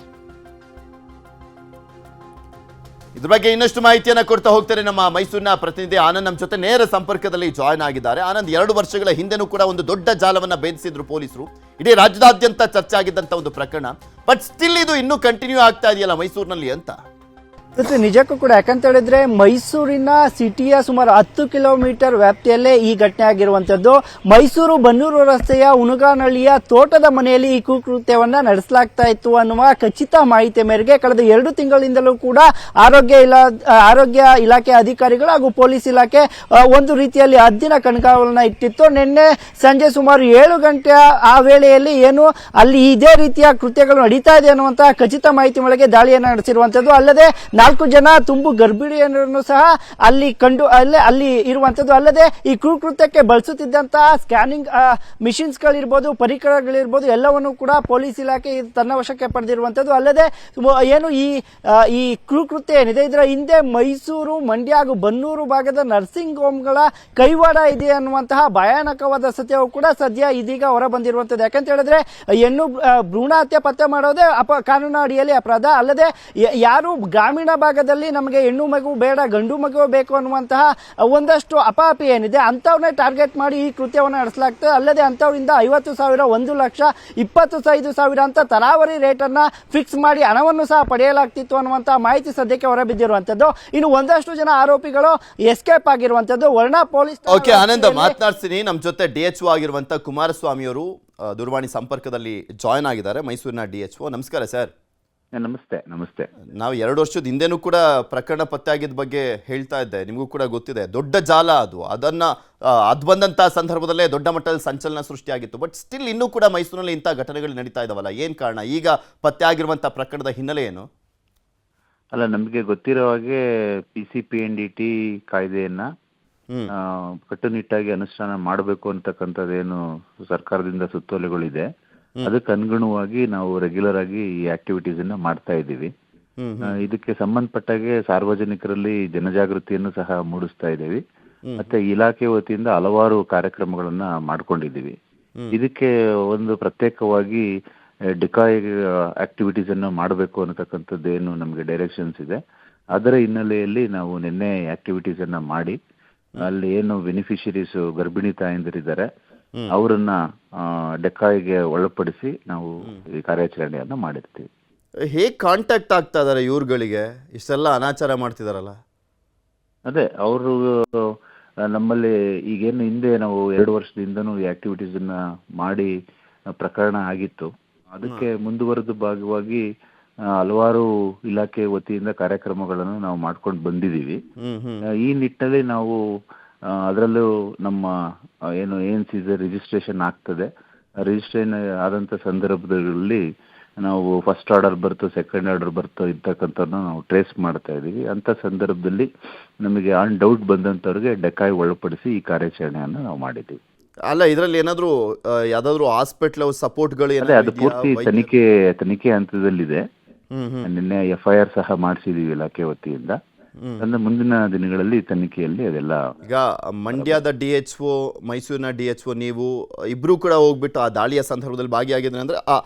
ಇದ್ರ ಬಗ್ಗೆ ಇನ್ನಷ್ಟು ಮಾಹಿತಿಯನ್ನ ಕೊಡ್ತಾ ಹೋಗ್ತಾರೆ ನಮ್ಮ ಮೈಸೂರಿನ ಪ್ರತಿನಿಧಿ ಆನಂದ್. ನಮ್ಮ ಜೊತೆ ನೇರ ಸಂಪರ್ಕದಲ್ಲಿ ಜಾಯ್ನ್ ಆಗಿದ್ದಾರೆ. ಆನಂದ್, 2 ವರ್ಷಗಳ ಹಿಂದೆನೂ ಕೂಡ ಒಂದು ದೊಡ್ಡ ಜಾಲವನ್ನ ಭೇದಿಸಿದ್ರು ಪೊಲೀಸರು. ಇಡೀ ರಾಜ್ಯದಾದ್ಯಂತ ಚರ್ಚೆ ಆಗಿದ್ದಂತ ಒಂದು ಪ್ರಕರಣ. ಬಟ್ ಸ್ಟಿಲ್ ಇದು ಇನ್ನೂ ಕಂಟಿನ್ಯೂ ಆಗ್ತಾ ಇದೆಯಲ್ಲ ಮೈಸೂರಿನಲ್ಲಿ ಅಂತ? ನಿಜಕ್ಕೂ ಕೂಡ, ಯಾಕಂತ ಹೇಳಿದ್ರೆ ಮೈಸೂರಿನ ಸಿಟಿಯ ಸುಮಾರು 10 ಕಿಲೋಮೀಟರ್ ವ್ಯಾಪ್ತಿಯಲ್ಲೇ ಈ ಘಟನೆ ಆಗಿರುವಂತದ್ದು. ಮೈಸೂರು ಬನ್ನೂರು ರಸ್ತೆಯ ಉನುಗಾನಹಳ್ಳಿಯ ತೋಟದ ಮನೆಯಲ್ಲಿ ಈ ಕೃತ್ಯವನ್ನ ನಡೆಸಲಾಗ್ತಾ ಇತ್ತು ಅನ್ನುವ ಖಚಿತ ಮಾಹಿತಿ ಮೇರೆಗೆ ಕಳೆದ 2 ತಿಂಗಳಿಂದಲೂ ಕೂಡ ಆರೋಗ್ಯ ಇಲಾಖೆ ಅಧಿಕಾರಿಗಳು ಹಾಗೂ ಪೊಲೀಸ್ ಇಲಾಖೆ ಒಂದು ರೀತಿಯಲ್ಲಿ ಹದ್ದಿನ ಕಣ್ಗಾವಲನ್ನ ಇಟ್ಟಿತ್ತು. ನಿನ್ನೆ ಸಂಜೆ ಸುಮಾರು 7 ಗಂಟೆ ಆ ವೇಳೆಯಲ್ಲಿ ಏನು ಅಲ್ಲಿ ಇದೇ ರೀತಿಯ ಕೃತ್ಯಗಳು ನಡೀತಾ ಇದೆ ಅನ್ನುವಂತಹ ಖಚಿತ ಮಾಹಿತಿ ಮೇರೆಗೆ ದಾಳಿಯನ್ನು ನಡೆಸಿರುವಂತದ್ದು. ಅಲ್ಲದೆ 4 ಜನ ತುಂಬು ಗರ್ಭಿಣಿಯರನ್ನು ಸಹ ಅಲ್ಲಿ ಕಂಡು ಅಲ್ಲಿ ಇರುವಂತದ್ದು. ಅಲ್ಲದೆ ಈ ಕೃತ್ಯಕ್ಕೆ ಬಳಸುತ್ತಿದ್ದಂತಹ ಸ್ಕ್ಯಾನಿಂಗ್ ಮಿಷಿನ್ಸ್ಗಳಿರ್ಬೋದು, ಪರಿಕರಗಳಿರ್ಬೋದು, ಎಲ್ಲವನ್ನು ಕೂಡ ಪೊಲೀಸ್ ಇಲಾಖೆ ತನ್ನ ವಶಕ್ಕೆ ಪಡೆದಿರುವಂತದ್ದು. ಅಲ್ಲದೆ ಏನು ಈ ಕೃತ್ಯ ಏನಿದೆ ಇದರ ಹಿಂದೆ ಮೈಸೂರು, ಮಂಡ್ಯ ಹಾಗೂ ಬನ್ನೂರು ಭಾಗದ ನರ್ಸಿಂಗ್ ಹೋಮ್ಗಳ ಕೈವಾಡ ಇದೆ ಅನ್ನುವಂತಹ ಭಯಾನಕವಾದ ಸತ್ಯವು ಕೂಡ ಸದ್ಯ ಇದೀಗ ಹೊರ ಬಂದಿರುವಂತದ್ದು. ಯಾಕಂತ ಹೇಳಿದ್ರೆ ಹೆಣ್ಣು ಭ್ರೂಣ ಹತ್ಯೆ ಪತ್ತೆ ಮಾಡೋದೇ ಕಾನೂನು ಅಡಿಯಲ್ಲಿ ಅಪರಾಧ. ಅಲ್ಲದೆ ಯಾರು ಗ್ರಾಮೀಣ ಭಾಗದಲ್ಲಿ ನಮಗೆ ಹೆಣ್ಣು ಮಗು ಬೇಡ ಗಂಡು ಮಗು ಬೇಕು ಅನ್ನುವಂತಹ ಒಂದಷ್ಟು ಅಪಾಪಿ ಏನಿದೆ ಅಂತವ್ರನ್ನೇ ಟಾರ್ಗೆಟ್ ಮಾಡಿ ಈ ಕೃತ್ಯವನ್ನು ನಡೆಸಲಾಗ್ತದೆ. ಅಲ್ಲದೆ ಅಂತವರಿಂದ 50,000, 1,00,000, 25,000 ಅಂತ ತರಾವರಿ ರೇಟ್ ಅನ್ನ ಫಿಕ್ಸ್ ಮಾಡಿ ಹಣವನ್ನು ಸಹ ಪಡೆಯಲಾಗ್ತಿತ್ತು ಅನ್ನುವಂತಹ ಮಾಹಿತಿ ಸದ್ಯಕ್ಕೆ ಹೊರಬಿದ್ದಿರುವಂತದ್ದು. ಇನ್ನು ಒಂದಷ್ಟು ಜನ ಆರೋಪಿಗಳು ಎಸ್ಕೇಪ್ ಆಗಿರುವಂತದ್ದು. ವರ್ಣ ಪೊಲೀಸ್ ಓಕೆ, ಆನಂದ ಮಾತನಾಡ್ತೀನಿ. ನಮ್ಮ ಜೊತೆ DHO ಆಗಿರುವಂತ ಕುಮಾರಸ್ವಾಮಿ ಅವರು ದೂರವಾಣಿ ಸಂಪರ್ಕದಲ್ಲಿ ಜಾಯ್ನ್ ಆಗಿದ್ದಾರೆ, ಮೈಸೂರಿನ DHO. ನಮಸ್ಕಾರ ಸರ್. ನಮಸ್ತೆ. ನಾವು 2 ವರ್ಷದ ಹಿಂದೆನೂ ಕೂಡ ಪ್ರಕರಣ ಪತ್ತೆ ಆಗಿದ್ದ ಬಗ್ಗೆ ಹೇಳ್ತಾ ಇದ್ದೆ, ನಿಮಗೂ ಕೂಡ ಗೊತ್ತಿದೆ. ದೊಡ್ಡ ಜಾಲ ಅದು ಬಂದಂತಹ ಸಂದರ್ಭದಲ್ಲೇ ದೊಡ್ಡ ಮಟ್ಟದಲ್ಲಿ ಸಂಚಲನ ಸೃಷ್ಟಿಯಾಗಿತ್ತು. ಬಟ್ ಸ್ಟಿಲ್ ಇನ್ನೂ ಕೂಡ ಮೈಸೂರಿನಲ್ಲಿ ಇಂಥ ಘಟನೆಗಳು ನಡೀತಾ ಇದಾವಲ್ಲ, ಏನ್ ಕಾರಣ? ಈಗ ಪತ್ತೆ ಆಗಿರುವಂತಹ ಪ್ರಕರಣದ ಹಿನ್ನೆಲೆ ಏನು? ಅಲ್ಲ, ನಮಗೆ ಗೊತ್ತಿರೋ ಹಾಗೆ PCPNDT ಕಾಯ್ದೆಯನ್ನ ಕಟ್ಟುನಿಟ್ಟಾಗಿ ಅನುಷ್ಠಾನ ಮಾಡಬೇಕು ಅಂತಕ್ಕಂಥದ್ದೇನು ಸರ್ಕಾರದಿಂದ ಸುತ್ತೋಲೆಗಳಿದೆ, ಅದಕ್ಕೆ ಅನುಗುಣವಾಗಿ ನಾವು ರೆಗ್ಯುಲರ್ ಆಗಿ ಈ ಆಕ್ಟಿವಿಟೀಸ್ ಅನ್ನ ಮಾಡ್ತಾ ಇದ್ದೀವಿ. ಇದಕ್ಕೆ ಸಂಬಂಧಪಟ್ಟಾಗೆ ಸಾರ್ವಜನಿಕರಲ್ಲಿ ಜನಜಾಗೃತಿಯನ್ನು ಸಹ ಮೂಡಿಸ್ತಾ ಇದ್ದೀವಿ. ಮತ್ತೆ ಇಲಾಖೆ ವತಿಯಿಂದ ಹಲವಾರು ಕಾರ್ಯಕ್ರಮಗಳನ್ನ ಮಾಡ್ಕೊಂಡಿದ್ದೀವಿ. ಇದಕ್ಕೆ ಒಂದು ಪ್ರತ್ಯೇಕವಾಗಿ ಡಿಕಾಯ್ ಆಕ್ಟಿವಿಟೀಸ್ ಅನ್ನ ಮಾಡಬೇಕು ಅನ್ನತಕ್ಕಂಥದ್ದೇನು ನಮಗೆ ಡೈರೆಕ್ಷನ್ಸ್ ಇದೆ. ಅದರ ಹಿನ್ನೆಲೆಯಲ್ಲಿ ನಾವು ನಿನ್ನೆ ಆಕ್ಟಿವಿಟೀಸ್ ಅನ್ನ ಮಾಡಿ ಅಲ್ಲಿ ಏನು ಬೆನಿಫಿಷರೀಸ್ ಗರ್ಭಿಣಿ ತಾಯಂದಿರಿದ್ದಾರೆ ಅವರನ್ನ ಡೆಕಾಯ್ಗೆ ಒಳಪಡಿಸಿ ನಾವು ಈ ಕಾರ್ಯಾಚರಣೆಯನ್ನ ಮಾಡಿರ್ತೀವಿ. ಹೇಗೆ ಕಾಂಟ್ಯಾಕ್ಟ್ ಆಗ್ತಾ ಇದಾರೆ ಇವ್ರುಗಳಿಗೆ? ಇಷ್ಟೆಲ್ಲ ಅನಾಚಾರ ಮಾಡ್ತಿದಾರಲ್ಲ. ಅದೇ ಅವರು ನಮ್ಮಲ್ಲಿ ಈಗೇನು ಹಿಂದೆ ನಾವು 2 ವರ್ಷದಿಂದನೂ ಈ ಆಕ್ಟಿವಿಟೀಸ್ ಅನ್ನ ಮಾಡಿ ಪ್ರಕರಣ ಆಗಿತ್ತು. ಅದಕ್ಕೆ ಮುಂದುವರೆದ ಭಾಗವಾಗಿ ಹಲವಾರು ಇಲಾಖೆ ವತಿಯಿಂದ ಕಾರ್ಯಕ್ರಮಗಳನ್ನು ನಾವು ಮಾಡ್ಕೊಂಡು ಬಂದಿದ್ದೀವಿ. ಈ ನಿಟ್ಟಿನಲ್ಲಿ ನಾವು ಅದರಲ್ಲೂ ನಮ್ಮ ಏನು ANCs ರಿಜಿಸ್ಟ್ರೇಷನ್ ಆಗ್ತದೆ, ರಿಜಿಸ್ಟ್ರೇಷನ್ ಆದಂಥ ಸಂದರ್ಭದಲ್ಲಿ ನಾವು ಫಸ್ಟ್ ಆರ್ಡರ್ ಬರ್ತು, ಸೆಕೆಂಡ್ ಆರ್ಡರ್ ಬರ್ತು ಇರ್ತಕ್ಕಂಥದ್ದನ್ನ ನಾವು ಟ್ರೇಸ್ ಮಾಡ್ತಾ ಇದ್ದೀವಿ. ಅಂಥ ಸಂದರ್ಭದಲ್ಲಿ ನಮಗೆ ಆನ್ ಡೌಟ್ ಬಂದಂಥವ್ರಿಗೆ ಡೆಕಾಯ್ ಒಳಪಡಿಸಿ ಈ ಕಾರ್ಯಾಚರಣೆಯನ್ನು ನಾವು ಮಾಡಿದ್ದೀವಿ. ಅಲ್ಲ, ಇದರಲ್ಲಿ ಏನಾದರೂ ಯಾವ್ದಾದ್ರು ಹಾಸ್ಪಿಟಲ್ ಸಪೋರ್ಟ್ಗಳು? ಅದು ಪೂರ್ತಿ ತನಿಖೆ ಹಂತದಲ್ಲಿದೆ. ನಿನ್ನೆ FIR ಸಹ ಮಾಡಿಸಿದೀವಿ ಇಲಾಖೆ ವತಿಯಿಂದ. ಅಂದ್ರೆ ಮುಂದಿನ ದಿನಗಳಲ್ಲಿ ತನಿಖೆಯಲ್ಲಿ ಅದೆಲ್ಲ. ಈಗ ಮಂಡ್ಯದ DHO, ಮೈಸೂರಿನ DHO, ನೀವು ಇಬ್ರು ಕೂಡ ಹೋಗ್ಬಿಟ್ಟು ಆ ದಾಳಿಯ ಸಂದರ್ಭದಲ್ಲಿ ಭಾಗಿಯಾಗಿದ್ರೆ ಅಂದ್ರೆ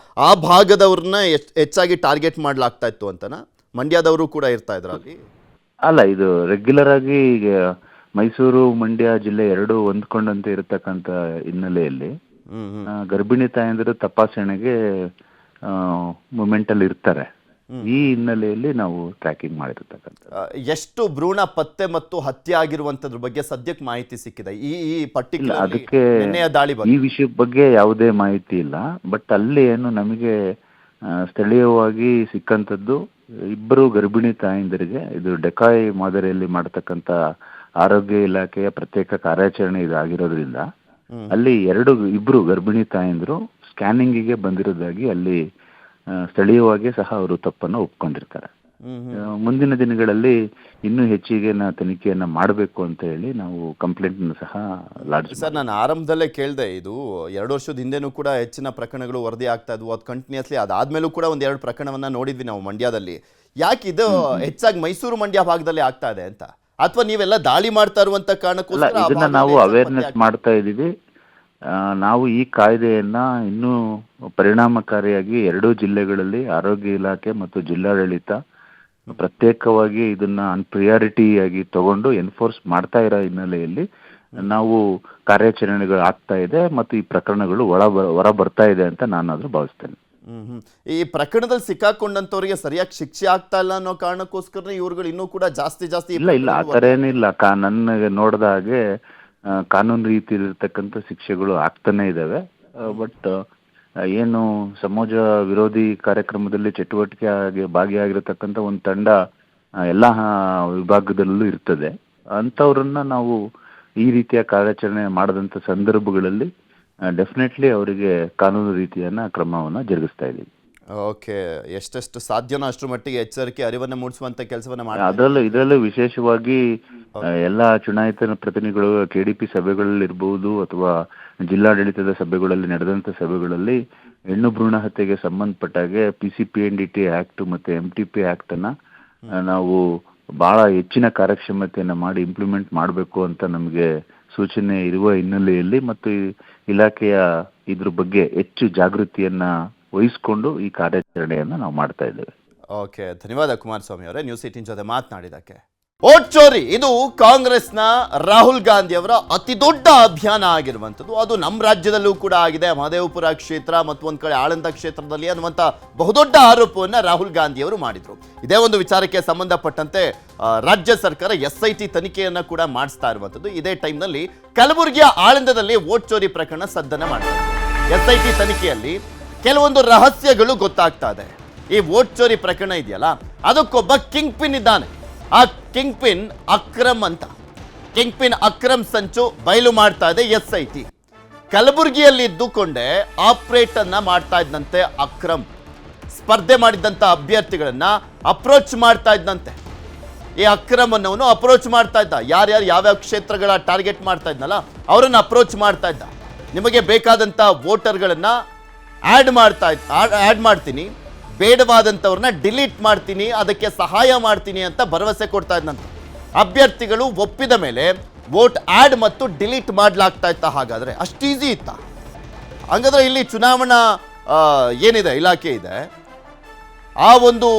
ಆ ಭಾಗದವ್ರನ್ನ ಹೆಚ್ಚಾಗಿ ಟಾರ್ಗೆಟ್ ಮಾಡ್ಲಾಗ್ತಾ ಇತ್ತು ಅಂತನಾ? ಮಂಡ್ಯದವರು ಕೂಡ ಇರ್ತಾ ಇದ್ರ ಅಲ್ಲಿ? ಅಲ್ಲ, ಇದು ರೆಗ್ಯುಲರ್ ಆಗಿ ಈಗ ಮೈಸೂರು ಮಂಡ್ಯ ಜಿಲ್ಲೆ 2 ಹೊಂದ್ಕೊಂಡಂತೆ ಇರತಕ್ಕಂತ ಹಿನ್ನೆಲೆಯಲ್ಲಿ ಗರ್ಭಿಣಿ ತಾಯಂದಿರು ತಪಾಸಣೆಗೆ ಮೂಮೆಂಟ್ ಅಲ್ಲಿ ಇರ್ತಾರೆ. ಈ ಹಿನ್ನೆಲೆಯಲ್ಲಿ ನಾವು ಟ್ರ್ಯಾಕಿಂಗ್ ಮಾಡಿರ್ತಕ್ಕಂಥ. ಎಷ್ಟು ಭ್ರೂಣ ಪತ್ತೆ ಮತ್ತು ಹತ್ಯೆ ಆಗಿರುವಂತದ್ರ ಬಗ್ಗೆ ಸದ್ಯಕ್ಕೆ ಮಾಹಿತಿ ಸಿಕ್ಕಿದೆ? ಈ ಪರ್ಟಿಕ್ಯುಲರ್ ಅದಕ್ಕೆ ದಾಳಿ ಈ ವಿಷಯದ ಬಗ್ಗೆ ಯಾವುದೇ ಮಾಹಿತಿ ಇಲ್ಲ. ಬಟ್ ಅಲ್ಲಿ ಏನು ನಮಗೆ ಸ್ಥಳೀಯವಾಗಿ ಸಿಕ್ಕಂಥದ್ದು 2 ಗರ್ಭಿಣಿ ತಾಯಂದಿರಿಗೆ ಇದು ಡೆಕಾಯ್ ಮಾದರಿಯಲ್ಲಿ ಮಾಡತಕ್ಕಂಥ ಆರೋಗ್ಯ ಇಲಾಖೆಯ ಪ್ರತ್ಯೇಕ ಕಾರ್ಯಾಚರಣೆ ಇದಾಗಿರೋದ್ರಿಂದ ಅಲ್ಲಿ 2 ಗರ್ಭಿಣಿ ತಾಯಂದಿರು ಸ್ಕ್ಯಾನಿಂಗಿಗೆ ಬಂದಿರೋದಾಗಿ ಅಲ್ಲಿ ಸ್ಥಳೀಯವಾಗಿ ಸಹ ಅವರು ತಪ್ಪನ್ನು ಒಪ್ಕೊಂಡಿರ್ತಾರೆ. ಮುಂದಿನ ದಿನಗಳಲ್ಲಿ ಇನ್ನೂ ಹೆಚ್ಚಿಗೆ ತನಿಖೆಯನ್ನ ಮಾಡಬೇಕು ಅಂತ ಹೇಳಿ ನಾವು ಕಂಪ್ಲೇಂಟ್ ಸಹ ಲಾಡ್ಜ್. ಸರ್, ನಾನು ಆರಂಭದಲ್ಲೇ ಕೇಳಿದೆ, ಇದು 2 ವರ್ಷದ ಹಿಂದೆನೂ ಕೂಡ ಹೆಚ್ಚಿನ ಪ್ರಕರಣಗಳು ವರದಿ ಆಗ್ತಾ ಇದ್ವು. ಅದು ಕಂಟಿನ್ಯೂಸ್ಲಿ ಅದಾದ್ಮೇಲೂ ಕೂಡ 1-2 ಪ್ರಕರಣವನ್ನ ನೋಡಿದ್ವಿ ನಾವು ಮಂಡ್ಯದಲ್ಲಿ. ಯಾಕೆ ಇದು ಹೆಚ್ಚಾಗಿ ಮೈಸೂರು ಮಂಡ್ಯ ಭಾಗದಲ್ಲಿ ಆಗ್ತಾ ಇದೆ ಅಂತ? ಅಥವಾ ನೀವೆಲ್ಲ ದಾಳಿ ಮಾಡ್ತಾ ಇರುವಂತ ಕಾರಣಕ್ಕೋಸ್ಕರ ಇದನ್ನ ನಾವು ಅವೇರ್ನೆಸ್ ಮಾಡ್ತಾ ಇದ್ದೀವಿ. ನಾವು ಈ ಕಾಯ್ದೆಯನ್ನ ಇನ್ನೂ ಪರಿಣಾಮಕಾರಿಯಾಗಿ 2 ಜಿಲ್ಲೆಗಳಲ್ಲಿ ಆರೋಗ್ಯ ಇಲಾಖೆ ಮತ್ತು ಜಿಲ್ಲಾಡಳಿತ ಪ್ರತ್ಯೇಕವಾಗಿ ಇದನ್ನ ಪ್ರಿಯಾರಿಟಿಯಾಗಿ ತಗೊಂಡು ಎನ್ಫೋರ್ಸ್ ಮಾಡ್ತಾ ಇರೋ ಹಿನ್ನೆಲೆಯಲ್ಲಿ ನಾವು ಕಾರ್ಯಾಚರಣೆಗಳು ಆಗ್ತಾ ಇದೆ ಮತ್ತು ಈ ಪ್ರಕರಣಗಳು ಹೊರ ಬರ್ತಾ ಇದೆ ಅಂತ ನಾನಾದ್ರೂ ಭಾವಿಸ್ತೇನೆ. ಈ ಪ್ರಕರಣದಲ್ಲಿ ಸಿಕ್ಕಾಕೊಂಡಂತವರಿಗೆ ಸರಿಯಾಗಿ ಶಿಕ್ಷೆ ಆಗ್ತಾ ಇಲ್ಲ ಅನ್ನೋ ಕಾರಣಕ್ಕೋಸ್ಕರ ಇವ್ರುಗಳು ಇನ್ನೂ ಕೂಡ ಜಾಸ್ತಿ ಇಲ್ಲ ಆ ಥರ ಏನಿಲ್ಲ. ನನಗೆ ನೋಡಿದ ಹಾಗೆ ಕಾನೂನು ರೀತಿ ಇರತಕ್ಕಂಥ ಶಿಕ್ಷೆಗಳು ಆಗ್ತಾನೆ ಇದ್ದಾವೆ. ಬಟ್ ಏನು ಸಮಾಜ ವಿರೋಧಿ ಕಾರ್ಯಕ್ರಮದಲ್ಲಿ ಚಟುವಟಿಕೆ ಭಾಗಿಯಾಗಿರತಕ್ಕಂಥ ಒಂದು ತಂಡ ಎಲ್ಲ ವಿಭಾಗದಲ್ಲೂ ಇರ್ತದೆ. ಅಂಥವ್ರನ್ನ ನಾವು ಈ ರೀತಿಯ ಕಾರ್ಯಾಚರಣೆ ಮಾಡದಂಥ ಸಂದರ್ಭಗಳಲ್ಲಿ ಡೆಫಿನೆಟ್ಲಿ ಅವರಿಗೆ ಕಾನೂನು ರೀತಿಯನ್ನ ಕ್ರಮವನ್ನು ಜರುಗಿಸ್ತಾ ಇದ್ದೀವಿ. ಓಕೆ, ಎಷ್ಟೆಷ್ಟು ಸಾಧ್ಯನೋ ಅಷ್ಟರ ಮಟ್ಟಿಗೆ ಎಚ್ಚರಿಕೆ ಅರಿವನ್ನು ಮೂಡಿಸುವಂತ ಕೆಲಸವನ್ನ ಮಾಡಿ. ಇದರಲ್ಲೂ ವಿಶೇಷವಾಗಿ ಎಲ್ಲ ಚುನಾಯಿತ ಪ್ರತಿನಿಧಿಗಳು ಕೆಡಿಪಿ ಸಭೆಗಳಲ್ಲಿ ಇರಬಹುದು ಅಥವಾ ಜಿಲ್ಲಾಡಳಿತದ ಸಭೆಗಳಲ್ಲಿ ನಡೆದಂತ ಸಭೆಗಳಲ್ಲಿ ಹೆಣ್ಣು ಭ್ರೂಣ ಹತ್ಯೆಗೆ ಸಂಬಂಧಪಟ್ಟಾಗೆ PCPNDT ಆಕ್ಟ್ ಮತ್ತೆ MTP ಆಕ್ಟ್ ಅನ್ನ ನಾವು ಬಹಳ ಹೆಚ್ಚಿನ ಕಾರ್ಯಕ್ಷಮತೆಯನ್ನ ಮಾಡಿ ಇಂಪ್ಲಿಮೆಂಟ್ ಮಾಡಬೇಕು ಅಂತ ನಮಗೆ ಸೂಚನೆ ಇರುವ ಹಿನ್ನೆಲೆಯಲ್ಲಿ ಮತ್ತು ಇಲಾಖೆಯ ಇದ್ರ ಬಗ್ಗೆ ಹೆಚ್ಚು ಜಾಗೃತಿಯನ್ನ ವಹಿಸಿಕೊಂಡು ಈ ಕಾರ್ಯಾಚರಣೆಯನ್ನ ನಾವು ಮಾಡ್ತಾ ಇದ್ದೇವೆ. ಓಕೆ, ಧನ್ಯವಾದ ಕುಮಾರಸ್ವಾಮಿ ಅವರೇ ನ್ಯೂಸ್ 18 ಜೊತೆ ಮಾತನಾಡಿದಕ್ಕೆ. ವೋಟ್ ಚೋರಿ ಇದು ಕಾಂಗ್ರೆಸ್ನ ರಾಹುಲ್ ಗಾಂಧಿ ಅವರ ಅತಿ ದೊಡ್ಡ ಅಭಿಯಾನ ಆಗಿರುವಂಥದ್ದು. ಅದು ನಮ್ಮ ರಾಜ್ಯದಲ್ಲೂ ಕೂಡ ಆಗಿದೆ. ಮಹದೇವಪುರ ಕ್ಷೇತ್ರ ಮತ್ತು ಒಂದ್ ಕಡೆ ಆಳಂದ ಕ್ಷೇತ್ರದಲ್ಲಿ ಅನ್ನುವಂಥ ಬಹುದೊಡ್ಡ ಆರೋಪವನ್ನು ರಾಹುಲ್ ಗಾಂಧಿ ಅವರು ಮಾಡಿದ್ರು. ಇದೇ ಒಂದು ವಿಚಾರಕ್ಕೆ ಸಂಬಂಧಪಟ್ಟಂತೆ ರಾಜ್ಯ ಸರ್ಕಾರ SIT ತನಿಖೆಯನ್ನ ಕೂಡ ಮಾಡಿಸ್ತಾ ಇರುವಂಥದ್ದು. ಇದೇ ಟೈಮ್ನಲ್ಲಿ ಕಲಬುರಗಿಯ ಆಳಂದದಲ್ಲಿ ವೋಟ್ ಚೋರಿ ಪ್ರಕರಣ ಸದ್ದನ್ನ ಮಾಡಿದೆ. SIT ತನಿಖೆಯಲ್ಲಿ ಕೆಲವೊಂದು ರಹಸ್ಯಗಳು ಗೊತ್ತಾಗ್ತಾ ಇದೆ. ಈ ವೋಟ್ ಚೋರಿ ಪ್ರಕರಣ ಇದೆಯಲ್ಲ, ಅದಕ್ಕೊಬ್ಬ ಕಿಂಗ್ ಪಿನ್ ಇದ್ದಾನೆ. ಆ ಕಿಂಗ್ ಪಿನ್ ಅಕ್ರಮ್ ಅಂತ. ಕಿಂಗ್ ಪಿನ್ ಅಕ್ರಮ್ ಸಂಚು ಬಯಲು ಮಾಡ್ತಾ ಇದೆ SIT. ಕಲಬುರಗಿಯಲ್ಲಿ ಇದ್ದುಕೊಂಡೇ ಆಪರೇಟ್ ಅನ್ನ ಮಾಡ್ತಾ ಇದ್ದಂತೆ ಅಕ್ರಮ್. ಸ್ಪರ್ಧೆ ಮಾಡಿದಂತ ಅಭ್ಯರ್ಥಿಗಳನ್ನ ಅಪ್ರೋಚ್ ಮಾಡ್ತಾ ಇದ್ದಂತೆ. ಈ ಅಕ್ರಮ್ ಅನ್ನೋನು ಅಪ್ರೋಚ್ ಮಾಡ್ತಾ ಇದ್ದ. ಯಾರ್ಯಾರು ಯಾವ್ಯಾವ ಕ್ಷೇತ್ರಗಳ ಟಾರ್ಗೆಟ್ ಮಾಡ್ತಾ ಇದ್ನಲ್ಲ ಅವರನ್ನ ಅಪ್ರೋಚ್ ಮಾಡ್ತಾ ಇದ್ದ. ನಿಮಗೆ ಬೇಕಾದಂತ ವೋಟರ್ಗಳನ್ನ ಆ್ಯಡ್ ಮಾಡ್ತೀನಿ, ಬೇಡವಾದಂಥವ್ರನ್ನ ಡಿಲೀಟ್ ಮಾಡ್ತೀನಿ, ಅದಕ್ಕೆ ಸಹಾಯ ಮಾಡ್ತೀನಿ ಅಂತ ಭರವಸೆ ಕೊಡ್ತಾ ಇದ್ದಂತೆ. ಅಭ್ಯರ್ಥಿಗಳು ಒಪ್ಪಿದ ಮೇಲೆ ವೋಟ್ ಆ್ಯಡ್ ಮತ್ತು ಡಿಲೀಟ್ ಮಾಡಲಾಗ್ತಾ ಇತ್ತ. ಹಾಗಾದರೆ ಅಷ್ಟು ಈಸಿ ಇತ್ತ? ಹಂಗಾದ್ರೆ ಇಲ್ಲಿ ಚುನಾವಣಾ ಏನಿದೆ ಇಲಾಖೆ ಇದೆ, ಆ ಒಂದು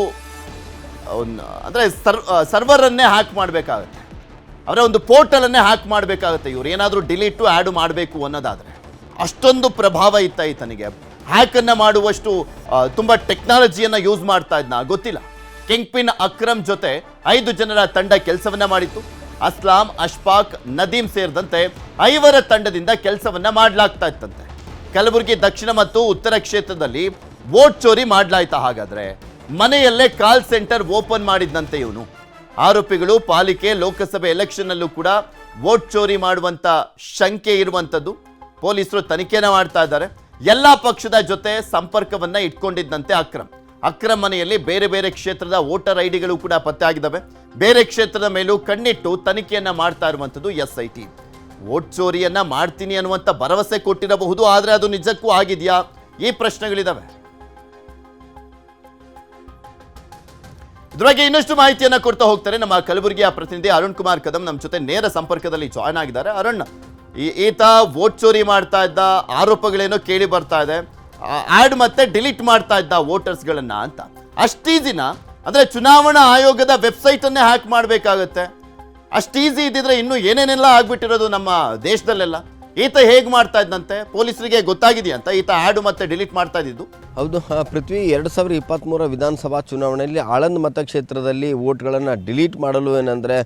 ಅಂದರೆ ಸರ್ವರನ್ನೇ ಹ್ಯಾಕ್ ಮಾಡಬೇಕಾಗತ್ತೆ. ಅವರ ಒಂದು ಪೋರ್ಟಲನ್ನೇ ಹ್ಯಾಕ್ ಮಾಡಬೇಕಾಗತ್ತೆ. ಇವ್ರು ಏನಾದರೂ ಡಿಲೀಟು ಆ್ಯಡ್ ಮಾಡಬೇಕು ಅನ್ನೋದಾದರೆ. ಅಷ್ಟೊಂದು ಪ್ರಭಾವ ಇತ್ತ ಈತನಿಗೆ. ಹ್ಯಾಕನ್ನು ಮಾಡುವಷ್ಟು ತುಂಬ ಟೆಕ್ನಾಲಜಿಯನ್ನು ಯೂಸ್ ಮಾಡ್ತಾ ಇದ್ನ ಗೊತ್ತಿಲ್ಲ. ಕಿಂಗ್ ಪಿನ್ ಅಕ್ರಮ್ ಜೊತೆ 5 ಜನರ ತಂಡ ಕೆಲಸವನ್ನ ಮಾಡಿತ್ತು. ಅಸ್ಲಾಂ, ಅಶ್ಫಾಕ್, ನದೀಮ್ ಸೇರಿದಂತೆ 5 ತಂಡದಿಂದ ಕೆಲಸವನ್ನ ಮಾಡಲಾಗ್ತಾ ಇತ್ತಂತೆ. ಕಲಬುರಗಿ ದಕ್ಷಿಣ ಮತ್ತು ಉತ್ತರ ಕ್ಷೇತ್ರದಲ್ಲಿ ವೋಟ್ ಚೋರಿ ಮಾಡಲಾಯ್ತಾ? ಹಾಗಾದ್ರೆ ಮನೆಯಲ್ಲೇ ಕಾಲ್ ಸೆಂಟರ್ ಓಪನ್ ಮಾಡಿದ್ದಂತೆ ಇವನು. ಆರೋಪಿಗಳು ಪಾಲಿಕೆ ಲೋಕಸಭೆ ಎಲೆಕ್ಷನ್ ಅಲ್ಲೂ ಕೂಡ ವೋಟ್ ಚೋರಿ ಮಾಡುವಂತ ಶಂಕೆ ಇರುವಂತದ್ದು. ಪೊಲೀಸರು ತನಿಖೆನ ಮಾಡ್ತಾ ಇದ್ದಾರೆ. ಎಲ್ಲಾ ಪಕ್ಷದ ಜೊತೆ ಸಂಪರ್ಕವನ್ನ ಇಟ್ಕೊಂಡಿದ್ದಂತೆ ಅಕ್ರಮ್ ಮನೆಯಲ್ಲಿ ಬೇರೆ ಬೇರೆ ಕ್ಷೇತ್ರದ ವೋಟರ್ ಐಡಿಗಳು ಕೂಡ ಪತ್ತೆ ಆಗಿದ್ದಾವೆ. ಬೇರೆ ಕ್ಷೇತ್ರದ ಮೇಲೂ ಕಣ್ಣಿಟ್ಟು ತನಿಖೆಯನ್ನ ಮಾಡ್ತಾ ಇರುವಂತದ್ದು SIT. ವೋಟ್ ಚೋರಿಯನ್ನ ಮಾಡ್ತೀನಿ ಅನ್ನುವಂತ ಭರವಸೆ ಕೊಟ್ಟಿರಬಹುದು, ಆದ್ರೆ ಅದು ನಿಜಕ್ಕೂ ಆಗಿದೆಯಾ? ಈ ಪ್ರಶ್ನೆಗಳಿದಾವೆ. ಇದ್ರ ಬಗ್ಗೆ ಇನ್ನಷ್ಟು ಮಾಹಿತಿಯನ್ನ ಕೊಡ್ತಾ ಹೋಗ್ತಾರೆ ನಮ್ಮ ಕಲಬುರಗಿಯ ಪ್ರತಿನಿಧಿ ಅರುಣ್ ಕುಮಾರ್ ಕದಂ ನಮ್ಮ ಜೊತೆ ನೇರ ಸಂಪರ್ಕದಲ್ಲಿ ಜಾಯ್ನ್ ಆಗಿದ್ದಾರೆ. ಅರುಣ್, ಈತ ವೋಟ್ ಚೋರಿ ಮಾಡ್ತಾ ಇದ್ದ, ಆರೋಪಗಳೇನೋ ಕೇಳಿ ಬರ್ತಾ ಇದೆ, ಆ್ಯಡ್ ಮತ್ತೆ ಡಿಲೀಟ್ ಮಾಡ್ತಾ ಇದ್ದ ವೋಟರ್ಸ್ಗಳನ್ನ ಅಂತ. ಅಷ್ಟು ಈಸಿನ? ಅಂದ್ರೆ ಚುನಾವಣಾ ಆಯೋಗದ ವೆಬ್ಸೈಟ್ ಅನ್ನೇ ಹ್ಯಾಕ್ ಮಾಡಬೇಕಾಗತ್ತೆ. ಅಷ್ಟು ಈಸಿ ಇದ್ದಿದ್ರೆ ಇನ್ನೂ ಏನೇನೆಲ್ಲ ಆಗ್ಬಿಟ್ಟಿರೋದು ನಮ್ಮ ದೇಶದಲ್ಲೆಲ್ಲ. ಈತ ಹೇಗೆ ಮಾಡ್ತಾ ಇದ್ದಂತೆ? ಪೊಲೀಸರಿಗೆ ಗೊತ್ತಾಗಿದೆಯಂತ ಈತ ಆ್ಯಡ್ ಮತ್ತೆ ಡಿಲೀಟ್ ಮಾಡ್ತಾ ಇದ್ದಿದ್ದು? ಹೌದು ಪೃಥ್ವಿ, 2023 ವಿಧಾನಸಭಾ ಚುನಾವಣೆಯಲ್ಲಿ ಆಳಂದ್ ಮತಕ್ಷೇತ್ರದಲ್ಲಿ ವೋಟ್ಗಳನ್ನು ಡಿಲೀಟ್ ಮಾಡಲು ಏನಂದರೆ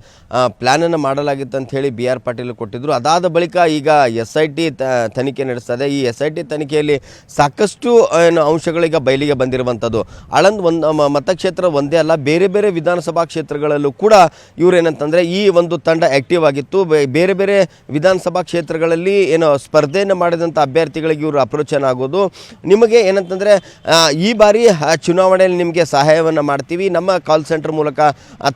ಪ್ಲ್ಯಾನನ್ನು ಮಾಡಲಾಗಿತ್ತು ಅಂತ ಹೇಳಿ BR ಪಾಟೀಲ್ ಕೊಟ್ಟಿದ್ದರು. ಅದಾದ ಬಳಿಕ ಈಗ SIT ತನಿಖೆ ನಡೆಸ್ತಾ ಇದೆ. ಈ SIT ತನಿಖೆಯಲ್ಲಿ ಸಾಕಷ್ಟು ಅಂಶಗಳೀಗ ಬಯಲಿಗೆ ಬಂದಿರುವಂಥದ್ದು. ಆಳಂದ್ ಮತಕ್ಷೇತ್ರ ಒಂದೇ ಅಲ್ಲ, ಬೇರೆ ಬೇರೆ ವಿಧಾನಸಭಾ ಕ್ಷೇತ್ರಗಳಲ್ಲೂ ಕೂಡ ಇವರೇನಂತಂದರೆ ಈ ಒಂದು ತಂಡ ಆ್ಯಕ್ಟಿವ್ ಆಗಿತ್ತು. ಬೇರೆ ಬೇರೆ ವಿಧಾನಸಭಾ ಕ್ಷೇತ್ರಗಳಲ್ಲಿ ಸ್ಪರ್ಧೆಯನ್ನು ಮಾಡಿದಂಥ ಅಭ್ಯರ್ಥಿಗಳಿಗೆ ಇವರು ಅಪ್ರೋಚ್ ಆಗೋದು. ನಿಮಗೆ ಏನಂತಂದರೆ ಈ ಬಾರಿ ಚುನಾವಣೆಯಲ್ಲಿ ನಿಮಗೆ ಸಹಾಯವನ್ನು ಮಾಡ್ತೀವಿ, ನಮ್ಮ ಕಾಲ್ ಸೆಂಟರ್ ಮೂಲಕ